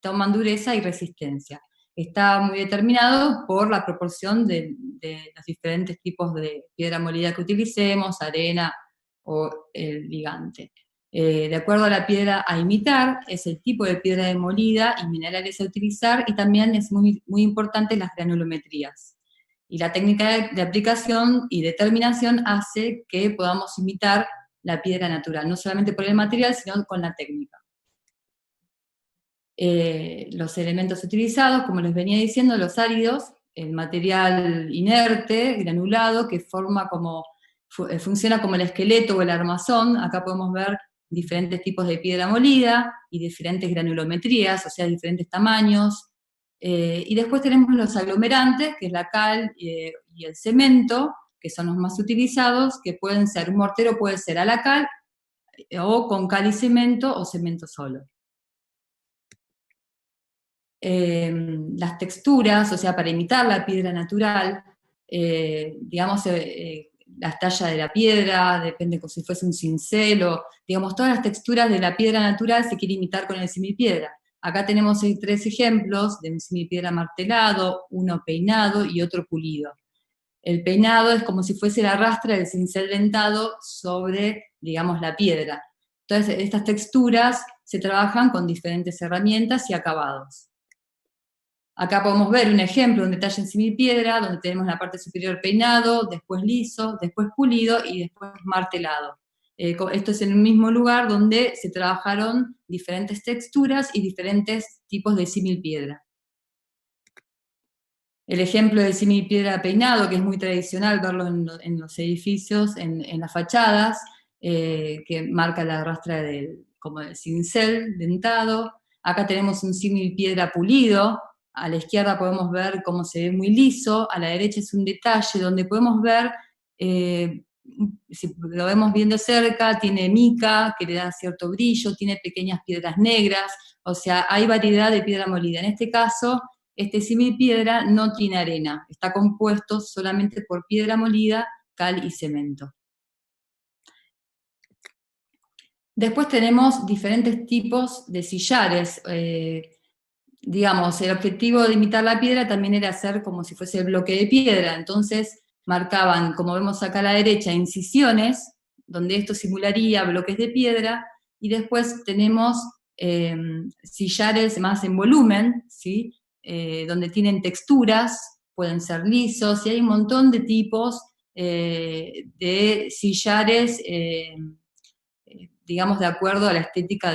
toman dureza y resistencia. Está muy determinado por la proporción de los diferentes tipos de piedra molida que utilicemos, arena o el ligante. De acuerdo a la piedra a imitar, es el tipo de piedra demolida y minerales a utilizar, y también es muy, muy importante las granulometrías. Y la técnica de aplicación y determinación hace que podamos imitar la piedra natural, no solamente por el material, sino con la técnica. Los elementos utilizados, como les venía diciendo, los áridos, el material inerte, granulado, que funciona como el esqueleto o el armazón. Acá podemos ver diferentes tipos de piedra molida y diferentes granulometrías, o sea, diferentes tamaños. Y después tenemos los aglomerantes, que es la cal y el cemento, que son los más utilizados, que pueden ser, un mortero puede ser a la cal, o con cal y cemento, o cemento solo. Las texturas, o sea, para imitar la piedra natural, digamos, la talla de la piedra, depende como si fuese un cincel, o digamos, todas las texturas de la piedra natural se quiere imitar con el simipiedra. Acá tenemos 3 ejemplos de un simipiedra martelado, uno peinado y otro pulido. El peinado es como si fuese la rastra del cincel dentado sobre, digamos, la piedra. Entonces, estas texturas se trabajan con diferentes herramientas y acabados. Acá podemos ver un ejemplo, un detalle en simipiedra, donde tenemos la parte superior peinado, después liso, después pulido y después martelado. Esto es en un mismo lugar donde se trabajaron diferentes texturas y diferentes tipos de simipiedra. El ejemplo del simipiedra peinado, que es muy tradicional verlo en los edificios, en las fachadas, que marca la rastra como del cincel dentado. Acá tenemos un simipiedra pulido. A la izquierda podemos ver cómo se ve muy liso, a la derecha es un detalle donde podemos ver, si lo vemos bien de cerca, tiene mica, que le da cierto brillo, tiene pequeñas piedras negras, o sea, hay variedad de piedra molida. En este caso, este simipiedra no tiene arena, está compuesto solamente por piedra molida, cal y cemento. Después tenemos diferentes tipos de sillares. Digamos, el objetivo de imitar la piedra también era hacer como si fuese el bloque de piedra, entonces marcaban, como vemos acá a la derecha, incisiones, donde esto simularía bloques de piedra, y después tenemos sillares más en volumen, ¿sí? Donde tienen texturas, pueden ser lisos, y hay un montón de tipos de sillares, digamos, de acuerdo a la estética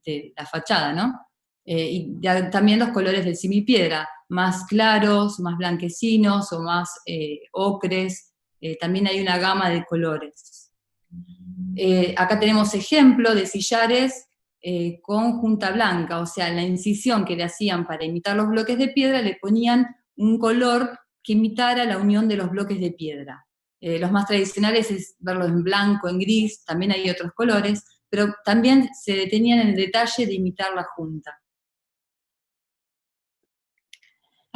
de la fachada, ¿no? Y también los colores del simipiedra, más claros, más blanquecinos o más ocres, también hay una gama de colores. Acá tenemos ejemplo de sillares con junta blanca, o sea, en la incisión que le hacían para imitar los bloques de piedra le ponían un color que imitara la unión de los bloques de piedra. Los más tradicionales es verlos en blanco, en gris, también hay otros colores, pero también se detenían en el detalle de imitar la junta.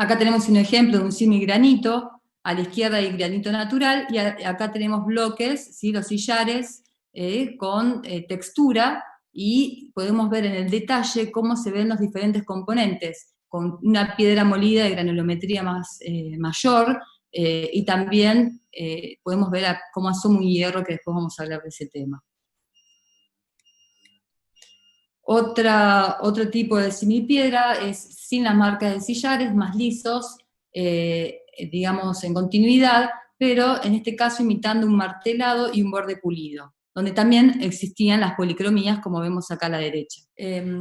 Acá tenemos un ejemplo de un simigranito, a la izquierda hay granito natural, y acá tenemos bloques, ¿sí? Los sillares, con textura, y podemos ver en el detalle cómo se ven los diferentes componentes, con una piedra molida de granulometría mayor, y también podemos ver cómo asoma un hierro, que después vamos a hablar de ese tema. Otro tipo de simipiedra es sin las marcas de sillares, más lisos, digamos en continuidad, pero en este caso imitando un martelado y un borde pulido, donde también existían las policromías, como vemos acá a la derecha.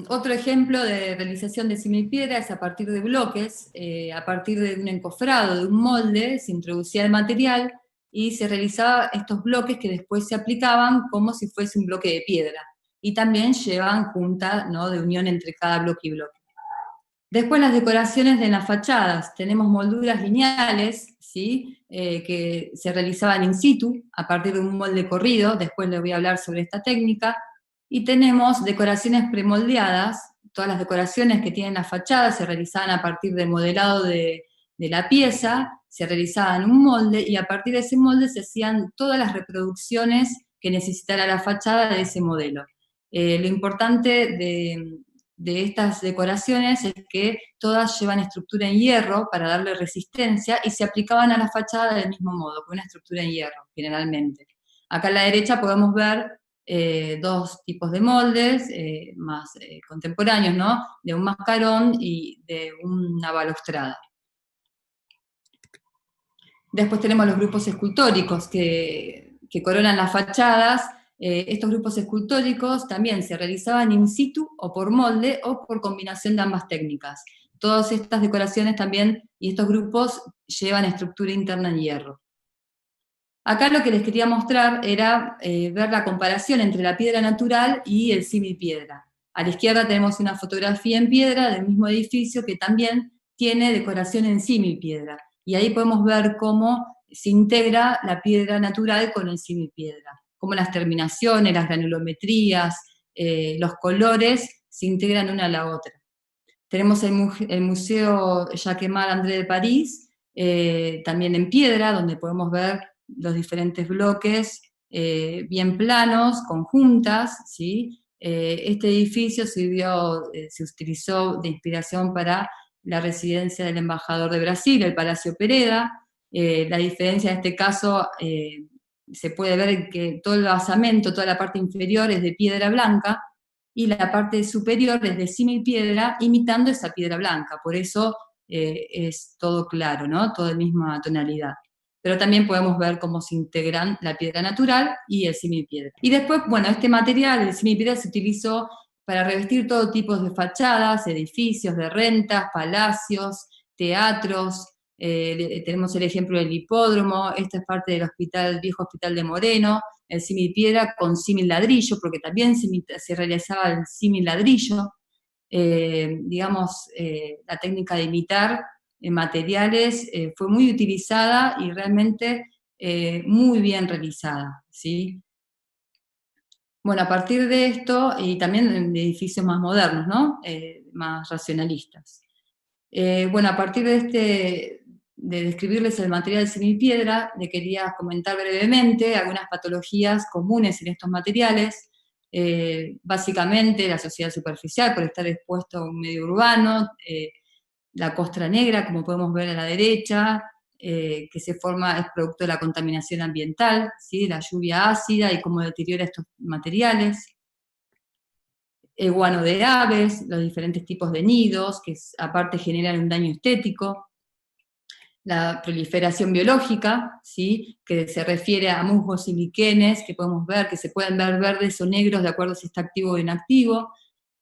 Otro ejemplo de realización de simipiedra es a partir de bloques, a partir de un encofrado, de un molde, se introducía el material y se realizaban estos bloques que después se aplicaban como si fuese un bloque de piedra. Y también llevan junta, ¿no?, de unión entre cada bloque y bloque. Después las decoraciones de las fachadas. Tenemos molduras lineales, ¿sí? Que se realizaban in situ, a partir de un molde corrido, después les voy a hablar sobre esta técnica. Y tenemos decoraciones premoldeadas. Todas las decoraciones que tienen las fachadas se realizaban a partir del modelado de la pieza, se realizaban un molde, y a partir de ese molde se hacían todas las reproducciones que necesitara la fachada de ese modelo. Lo importante de estas decoraciones es que todas llevan estructura en hierro para darle resistencia y se aplicaban a la fachada del mismo modo, con una estructura en hierro, generalmente. Acá a la derecha podemos ver 2 tipos de moldes más contemporáneos, ¿no? De un mascarón y de una balaustrada. Después tenemos los grupos escultóricos que coronan las fachadas. Estos grupos escultóricos también se realizaban in situ o por molde o por combinación de ambas técnicas. todas estas decoraciones también, y estos grupos llevan estructura interna en hierro. Acá lo que les quería mostrar era ver la comparación entre la piedra natural y el símil piedra. A la izquierda tenemos una fotografía en piedra del mismo edificio que también tiene decoración en símil piedra. Y ahí podemos ver cómo se integra la piedra natural con el símil piedra. Cómo las terminaciones, las granulometrías, los colores se integran una a la otra. Tenemos el Museo Jacquemart André de París, también en piedra, donde podemos ver los diferentes bloques bien planos, conjuntas, ¿sí? Este edificio se utilizó de inspiración para la residencia del embajador de Brasil, el Palacio Pereda. La diferencia en este caso se puede ver que todo el basamento, toda la parte inferior es de piedra blanca, y la parte superior es de símil piedra, imitando esa piedra blanca. Por eso es todo claro, ¿no? Todo de misma tonalidad. Pero también podemos ver cómo se integran la piedra natural y el símil piedra. Y después, bueno, este material, el símil piedra, se utilizó para revestir todo tipo de fachadas, edificios de rentas, palacios, teatros. Tenemos el ejemplo del hipódromo, esta es parte del viejo hospital de Moreno, el símil piedra con símil ladrillo, porque también se realizaba el símil ladrillo. La técnica de imitar materiales fue muy utilizada y realmente muy bien realizada, ¿sí? Bueno, a partir de esto, y también de edificios más modernos, ¿no? Más racionalistas. Bueno, a partir de describirles el material de símil piedra, le quería comentar brevemente algunas patologías comunes en estos materiales. Básicamente la sociedad superficial por estar expuesto a un medio urbano, la costra negra, como podemos ver a la derecha, que es producto de la contaminación ambiental, ¿sí? La lluvia ácida y cómo deteriora estos materiales. El guano de aves, los diferentes tipos de nidos, que aparte generan un daño estético. La proliferación biológica, ¿sí? Que se refiere a musgos y líquenes, que podemos ver, que se pueden ver verdes o negros de acuerdo a si está activo o inactivo.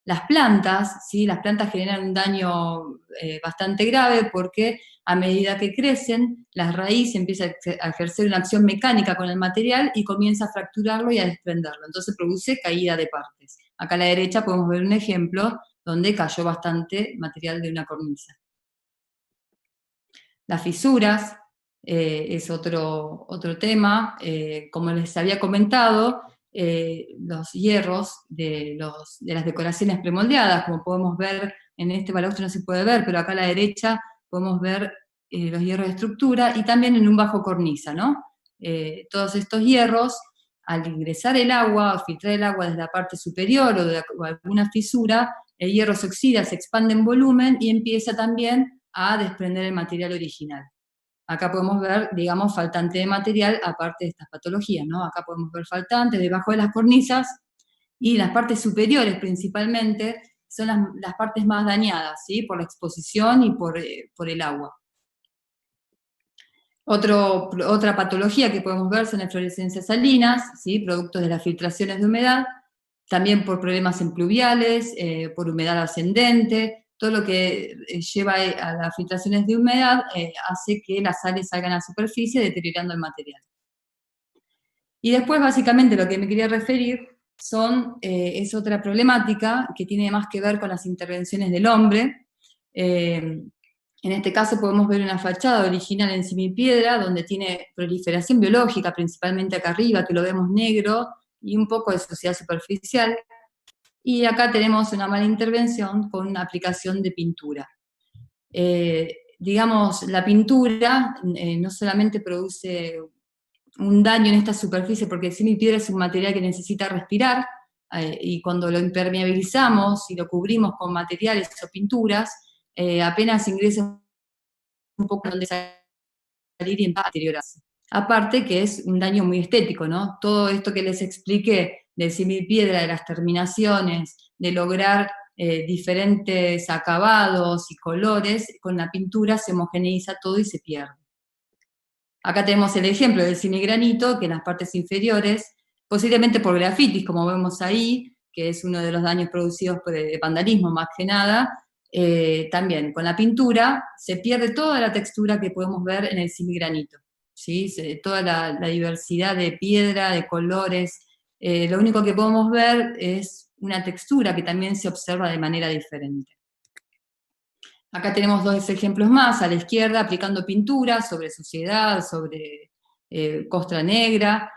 Las plantas, ¿sí? Las plantas generan un daño bastante grave porque a medida que crecen, la raíz empieza a ejercer una acción mecánica con el material y comienza a fracturarlo y a desprenderlo. Entonces produce caída de partes. Acá a la derecha podemos ver un ejemplo donde cayó bastante material de una cornisa. Las fisuras es otro tema. Como les había comentado, los hierros de las decoraciones premoldeadas, como podemos ver en este balaustre no se puede ver, pero acá a la derecha podemos ver los hierros de estructura y también en un bajo cornisa, ¿no? Todos estos hierros, al ingresar el agua o filtrar el agua desde la parte superior o alguna fisura, el hierro se oxida, se expande en volumen y empieza también a desprender el material original. Acá podemos ver, digamos, faltante de material aparte de estas patologías, ¿no? Acá podemos ver faltantes debajo de las cornisas y las partes superiores principalmente son las partes más dañadas, ¿sí? Por la exposición y por el agua. Otra patología que podemos ver son eflorescencias salinas, ¿sí? Productos de las filtraciones de humedad, también por problemas en pluviales, por humedad ascendente. Todo lo que lleva a las filtraciones de humedad hace que las sales salgan a la superficie deteriorando el material. Y después básicamente lo que me quería referir es otra problemática que tiene más que ver con las intervenciones del hombre. En este caso podemos ver una fachada original en semipiedra donde tiene proliferación biológica, principalmente acá arriba, que lo vemos negro, y un poco de suciedad superficial. Y acá tenemos una mala intervención con una aplicación de pintura. Digamos, la pintura no solamente produce un daño en esta superficie, porque el semipiedra es un material que necesita respirar, y cuando lo impermeabilizamos y lo cubrimos con materiales o pinturas, apenas ingresa un poco donde salir y empieza a deteriorarse. Aparte que es un daño muy estético, ¿no? Todo esto que les expliqué del semipiedra, de las terminaciones, de lograr diferentes acabados y colores, con la pintura se homogeneiza todo y se pierde. Acá tenemos el ejemplo del semigranito, que en las partes inferiores, posiblemente por grafitis, como vemos ahí, que es uno de los daños producidos por el vandalismo más que nada, También con la pintura se pierde toda la textura que podemos ver en el simigranito, ¿sí? Toda la diversidad de piedra, de colores, lo único que podemos ver es una textura que también se observa de manera diferente. Acá tenemos dos ejemplos más, a la izquierda aplicando pintura sobre suciedad, sobre costra negra,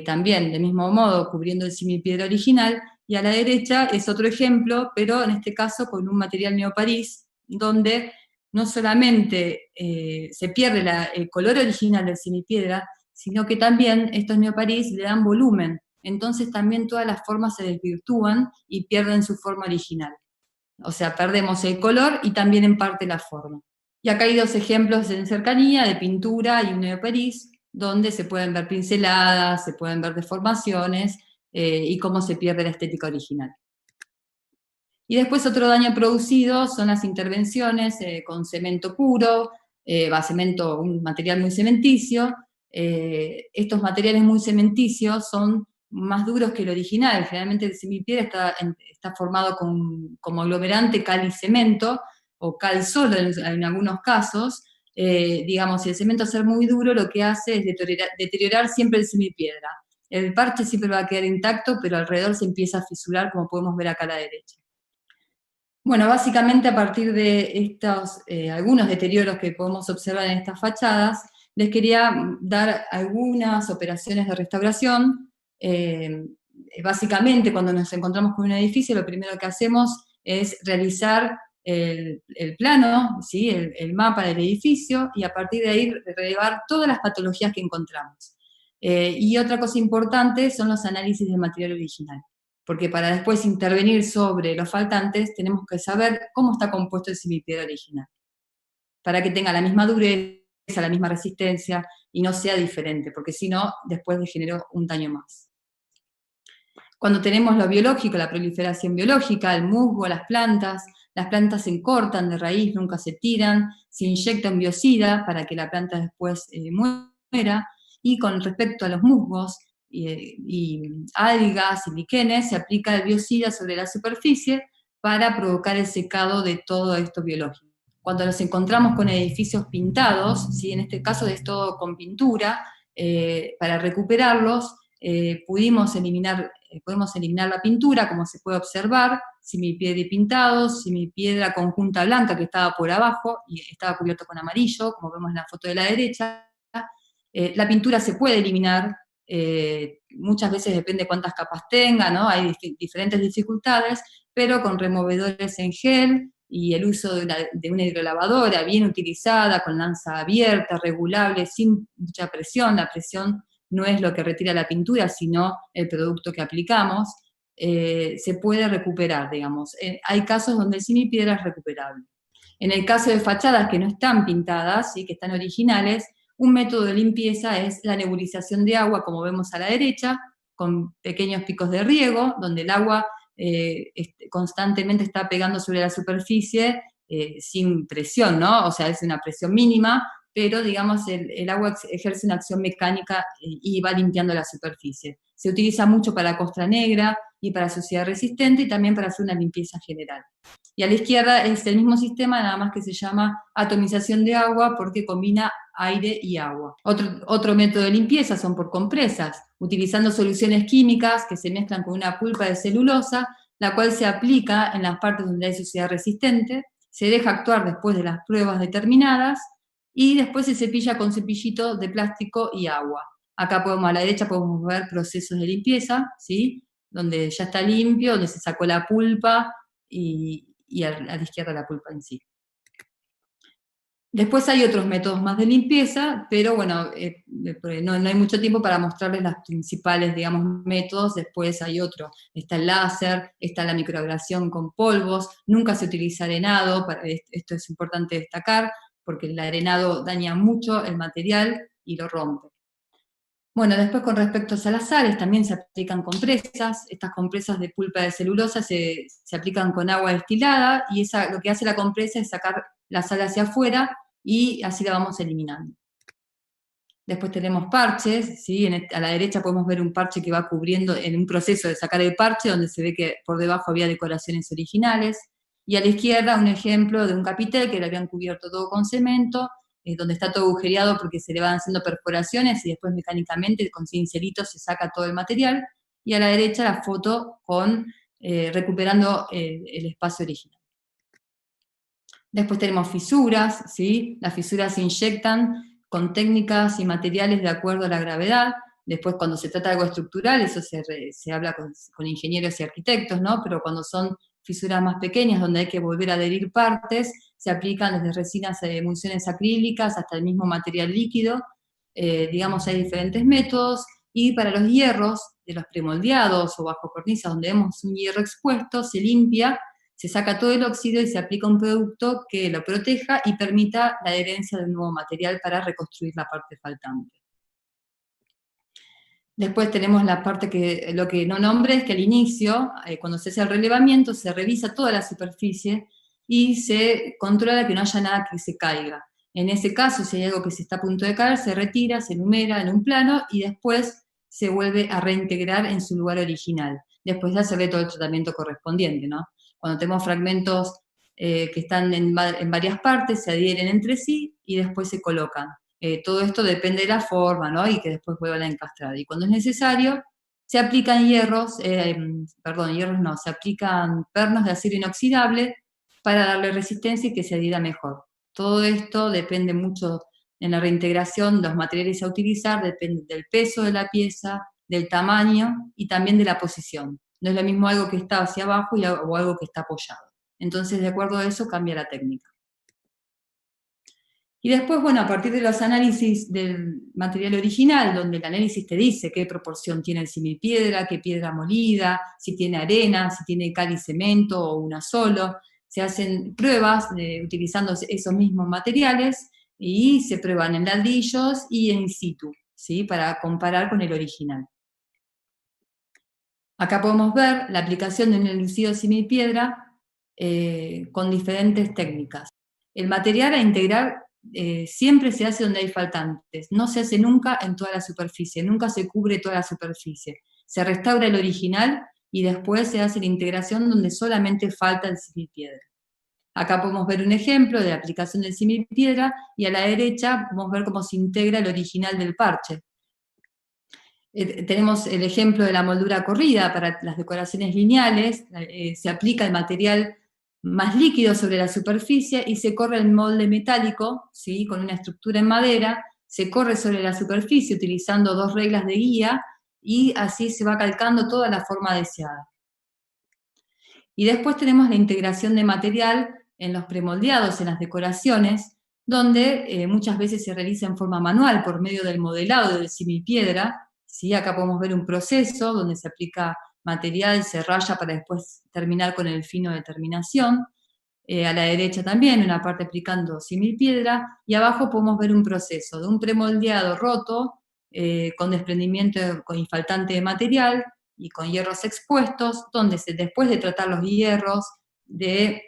también del mismo modo cubriendo el simipiedra original, y a la derecha es otro ejemplo, pero en este caso con un material neoparís, donde no solamente se pierde el color original del simipiedra, sino que también estos neoparís le dan volumen, entonces también todas las formas se desvirtúan y pierden su forma original. O sea, perdemos el color y también en parte la forma. Y acá hay dos ejemplos en cercanía de pintura y un neoparís, donde se pueden ver pinceladas, se pueden ver deformaciones y cómo se pierde la estética original. Y después otro daño producido son las intervenciones con cemento puro, cemento, un material muy cementicio. Estos materiales muy cementicios son más duros que el original. Generalmente el semipiedra está formado como aglomerante cal y cemento, o cal solo en algunos casos. Digamos, si el cemento ser muy duro, lo que hace es deteriorar siempre el semipiedra. El parche siempre va a quedar intacto, pero alrededor se empieza a fisurar, como podemos ver acá a la derecha. Bueno, básicamente a partir de estos algunos deterioros que podemos observar en estas fachadas, les quería dar algunas operaciones de restauración. Básicamente, cuando nos encontramos con un edificio, lo primero que hacemos es realizar el plano, ¿sí? el mapa del edificio, y a partir de ahí relevar todas las patologías que encontramos. Y otra cosa importante son los análisis del material original, porque para después intervenir sobre los faltantes tenemos que saber cómo está compuesto el semipiedra original, para que tenga la misma dureza, la misma resistencia, y no sea diferente, porque si no, después le generó un daño más. Cuando tenemos lo biológico, la proliferación biológica, el musgo, las plantas se cortan de raíz, nunca se tiran, se inyecta un biocida para que la planta después muera, y con respecto a los musgos, y algas y líquenes, se aplica el biocida sobre la superficie para provocar el secado de todo esto biológico. Cuando nos encontramos con edificios pintados, ¿sí? En este caso es todo con pintura, para recuperarlos podemos eliminar la pintura, como se puede observar, semipiedra y pintados, semipiedra conjunta blanca que estaba por abajo y estaba cubierto con amarillo, como vemos en la foto de la derecha. La pintura se puede eliminar, muchas veces depende cuántas capas tenga, ¿no? Hay diferentes dificultades, pero con removedores en gel y el uso de una hidrolavadora bien utilizada, con lanza abierta, regulable, sin mucha presión. La presión no es lo que retira la pintura, sino el producto que aplicamos, se puede recuperar, digamos. Hay casos donde el semipiedra es recuperable. En el caso de fachadas que no están pintadas, ¿sí? Que están originales, un método de limpieza es la nebulización de agua, como vemos a la derecha, con pequeños picos de riego, donde el agua constantemente está pegando sobre la superficie sin presión, ¿no? O sea, es una presión mínima, pero digamos el agua ejerce una acción mecánica y va limpiando la superficie. Se utiliza mucho para costra negra y para suciedad resistente, y también para hacer una limpieza general. Y a la izquierda es el mismo sistema, nada más que se llama atomización de agua, porque combina aire y agua. Otro método de limpieza son por compresas, utilizando soluciones químicas que se mezclan con una pulpa de celulosa, la cual se aplica en las partes donde hay suciedad resistente, se deja actuar después de las pruebas determinadas, y después se cepilla con cepillito de plástico y agua. Acá a la derecha podemos ver procesos de limpieza, ¿sí? Donde ya está limpio, donde se sacó la pulpa, y a la izquierda la pulpa en sí. Después hay otros métodos más de limpieza, pero bueno, no hay mucho tiempo para mostrarles los principales, digamos, métodos. Después hay otro, está el láser, está la microabrasión con polvos, nunca se utiliza arenado, esto es importante destacar, porque el arenado daña mucho el material y lo rompe. Bueno, después con respecto a las sales, también se aplican compresas. Estas compresas de pulpa de celulosa se aplican con agua destilada, y lo que hace la compresa es sacar la sal hacia afuera, y así la vamos eliminando. Después tenemos parches, ¿sí? A la derecha podemos ver un parche que va cubriendo, en un proceso de sacar el parche, donde se ve que por debajo había decoraciones originales. Y a la izquierda un ejemplo de un capitel que lo habían cubierto todo con cemento, donde está todo agujereado porque se le van haciendo perforaciones y después mecánicamente con cincelitos se saca todo el material. Y a la derecha la foto con recuperando el espacio original. Después tenemos fisuras, ¿sí? Las fisuras se inyectan con técnicas y materiales de acuerdo a la gravedad. Después, cuando se trata de algo estructural, eso se habla con ingenieros y arquitectos, ¿no? Pero cuando son fisuras más pequeñas, donde hay que volver a adherir partes, se aplican desde resinas de emulsiones acrílicas hasta el mismo material líquido. Digamos, hay diferentes métodos. Y para los hierros, de los premoldeados o bajo cornisas, donde vemos un hierro expuesto, se limpia, se saca todo el óxido y se aplica un producto que lo proteja y permita la adherencia de un nuevo material para reconstruir la parte faltante. Después tenemos la parte que lo que no nombré es que al inicio, cuando se hace el relevamiento, se revisa toda la superficie y se controla que no haya nada que se caiga. En ese caso, si hay algo que se está a punto de caer, se retira, se enumera en un plano y después se vuelve a reintegrar en su lugar original. Después de hacerle todo el tratamiento correspondiente, ¿no? Cuando tenemos fragmentos que están en varias partes, se adhieren entre sí y después se colocan. Todo esto depende de la forma, ¿no? Y que después vuelvan a encastrar. Y cuando es necesario, se aplican se aplican pernos de acero inoxidable para darle resistencia y que se adhiera mejor. Todo esto depende mucho en la reintegración, los materiales a utilizar, depende del peso de la pieza, del tamaño y también de la posición. No es lo mismo algo que está hacia abajo o algo que está apoyado. Entonces, de acuerdo a eso, cambia la técnica. Y después, bueno, a partir de los análisis del material original, donde el análisis te dice qué proporción tiene el simipiedra, qué piedra molida, si tiene arena, si tiene cal y cemento o una solo, se hacen pruebas utilizando esos mismos materiales y se prueban en ladrillos y in situ, ¿sí? Para comparar con el original. Acá podemos ver la aplicación de un enlucido simipiedra con diferentes técnicas. El material a integrar siempre se hace donde hay faltantes, no se hace nunca en toda la superficie, nunca se cubre toda la superficie. Se restaura el original y después se hace la integración donde solamente falta el simipiedra. Acá podemos ver un ejemplo de la aplicación del simipiedra y a la derecha podemos ver cómo se integra el original del parche. Tenemos el ejemplo de la moldura corrida para las decoraciones lineales, se aplica el material más líquido sobre la superficie y se corre el molde metálico, ¿sí? Con una estructura en madera, se corre sobre la superficie utilizando 2 reglas de guía y así se va calcando toda la forma deseada. Y después tenemos la integración de material en los premoldeados, en las decoraciones, donde muchas veces se realiza en forma manual por medio del modelado del simipiedra, ¿sí? Acá podemos ver un proceso donde se aplica material, se raya para después terminar con el fino de terminación. A la derecha también, una parte aplicando simipiedra, y abajo podemos ver un proceso de un premoldeado roto, con desprendimiento con faltante de material y con hierros expuestos, donde después de tratar los hierros, de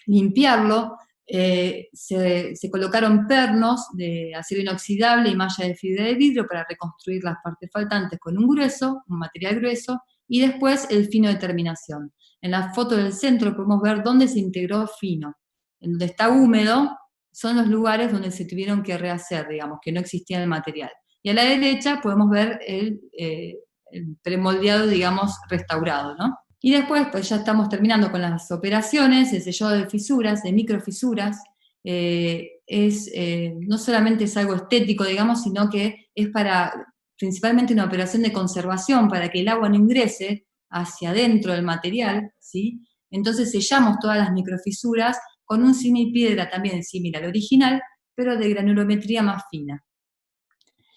limpiarlo, se colocaron pernos de acero inoxidable y malla de fibra de vidrio para reconstruir las partes faltantes con un material grueso, y después el fino de terminación. En la foto del centro podemos ver dónde se integró fino. En donde está húmedo son los lugares donde se tuvieron que rehacer, digamos, que no existía el material. Y a la derecha podemos ver el premoldeado, digamos, restaurado, ¿no? Y después, pues ya estamos terminando con las operaciones, el sellado de fisuras, de microfisuras, no solamente es algo estético, digamos, sino que es principalmente una operación de conservación, para que el agua no ingrese hacia adentro del material, ¿sí? Entonces sellamos todas las microfisuras con un simipiedra también similar al original, pero de granulometría más fina.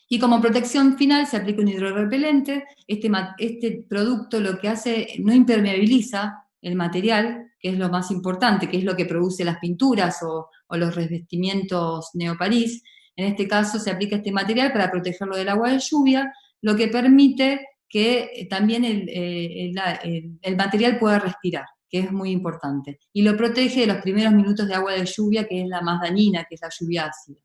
Y como protección final se aplica un hidrorrepelente. Este producto lo que hace, no impermeabiliza el material, que es lo más importante, que es lo que produce las pinturas o los revestimientos neoparís. En este caso se aplica este material para protegerlo del agua de lluvia, lo que permite que también el material pueda respirar, que es muy importante. Y lo protege de los primeros minutos de agua de lluvia, que es la más dañina, que es la lluvia ácida.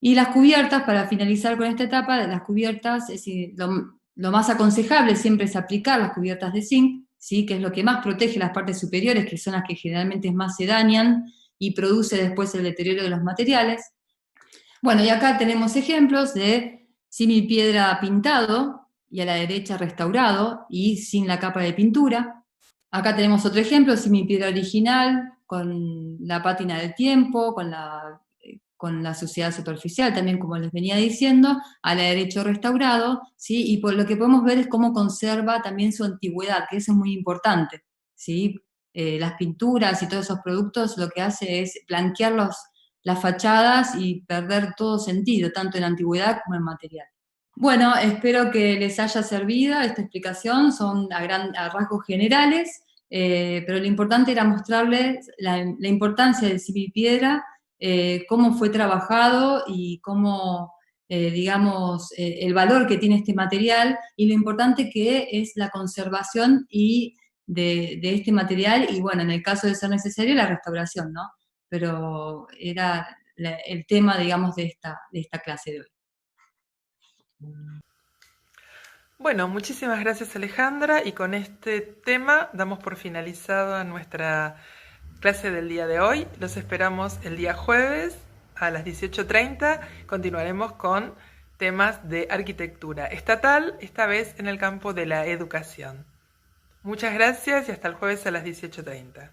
Y las cubiertas, para finalizar con esta etapa, las cubiertas, lo más aconsejable siempre es aplicar las cubiertas de zinc, ¿sí? Que es lo que más protege las partes superiores, que son las que generalmente más se dañan y produce después el deterioro de los materiales. Bueno, y acá tenemos ejemplos de símil piedra pintado y a la derecha restaurado y sin la capa de pintura. Acá tenemos otro ejemplo, símil piedra original con la pátina del tiempo, con la suciedad superficial, también como les venía diciendo, a la derecha restaurado, ¿sí? Y por lo que podemos ver es cómo conserva también su antigüedad, que eso es muy importante, ¿sí? Las pinturas y todos esos productos lo que hace es blanquear las fachadas y perder todo sentido, tanto en antigüedad como en material. Bueno, espero que les haya servido esta explicación, son a rasgos generales, pero lo importante era mostrarles la importancia del símil piedra, cómo fue trabajado y cómo, digamos, el valor que tiene este material y lo importante que es la conservación de este material y, bueno, en el caso de ser necesario, la restauración, ¿no? Pero era el tema, digamos, de esta clase de hoy. Bueno, muchísimas gracias Alejandra y con este tema damos por finalizada nuestra clase del día de hoy. Los esperamos el día jueves a las 18:30. Continuaremos con temas de arquitectura estatal, esta vez en el campo de la educación. Muchas gracias y hasta el jueves a las 18:30.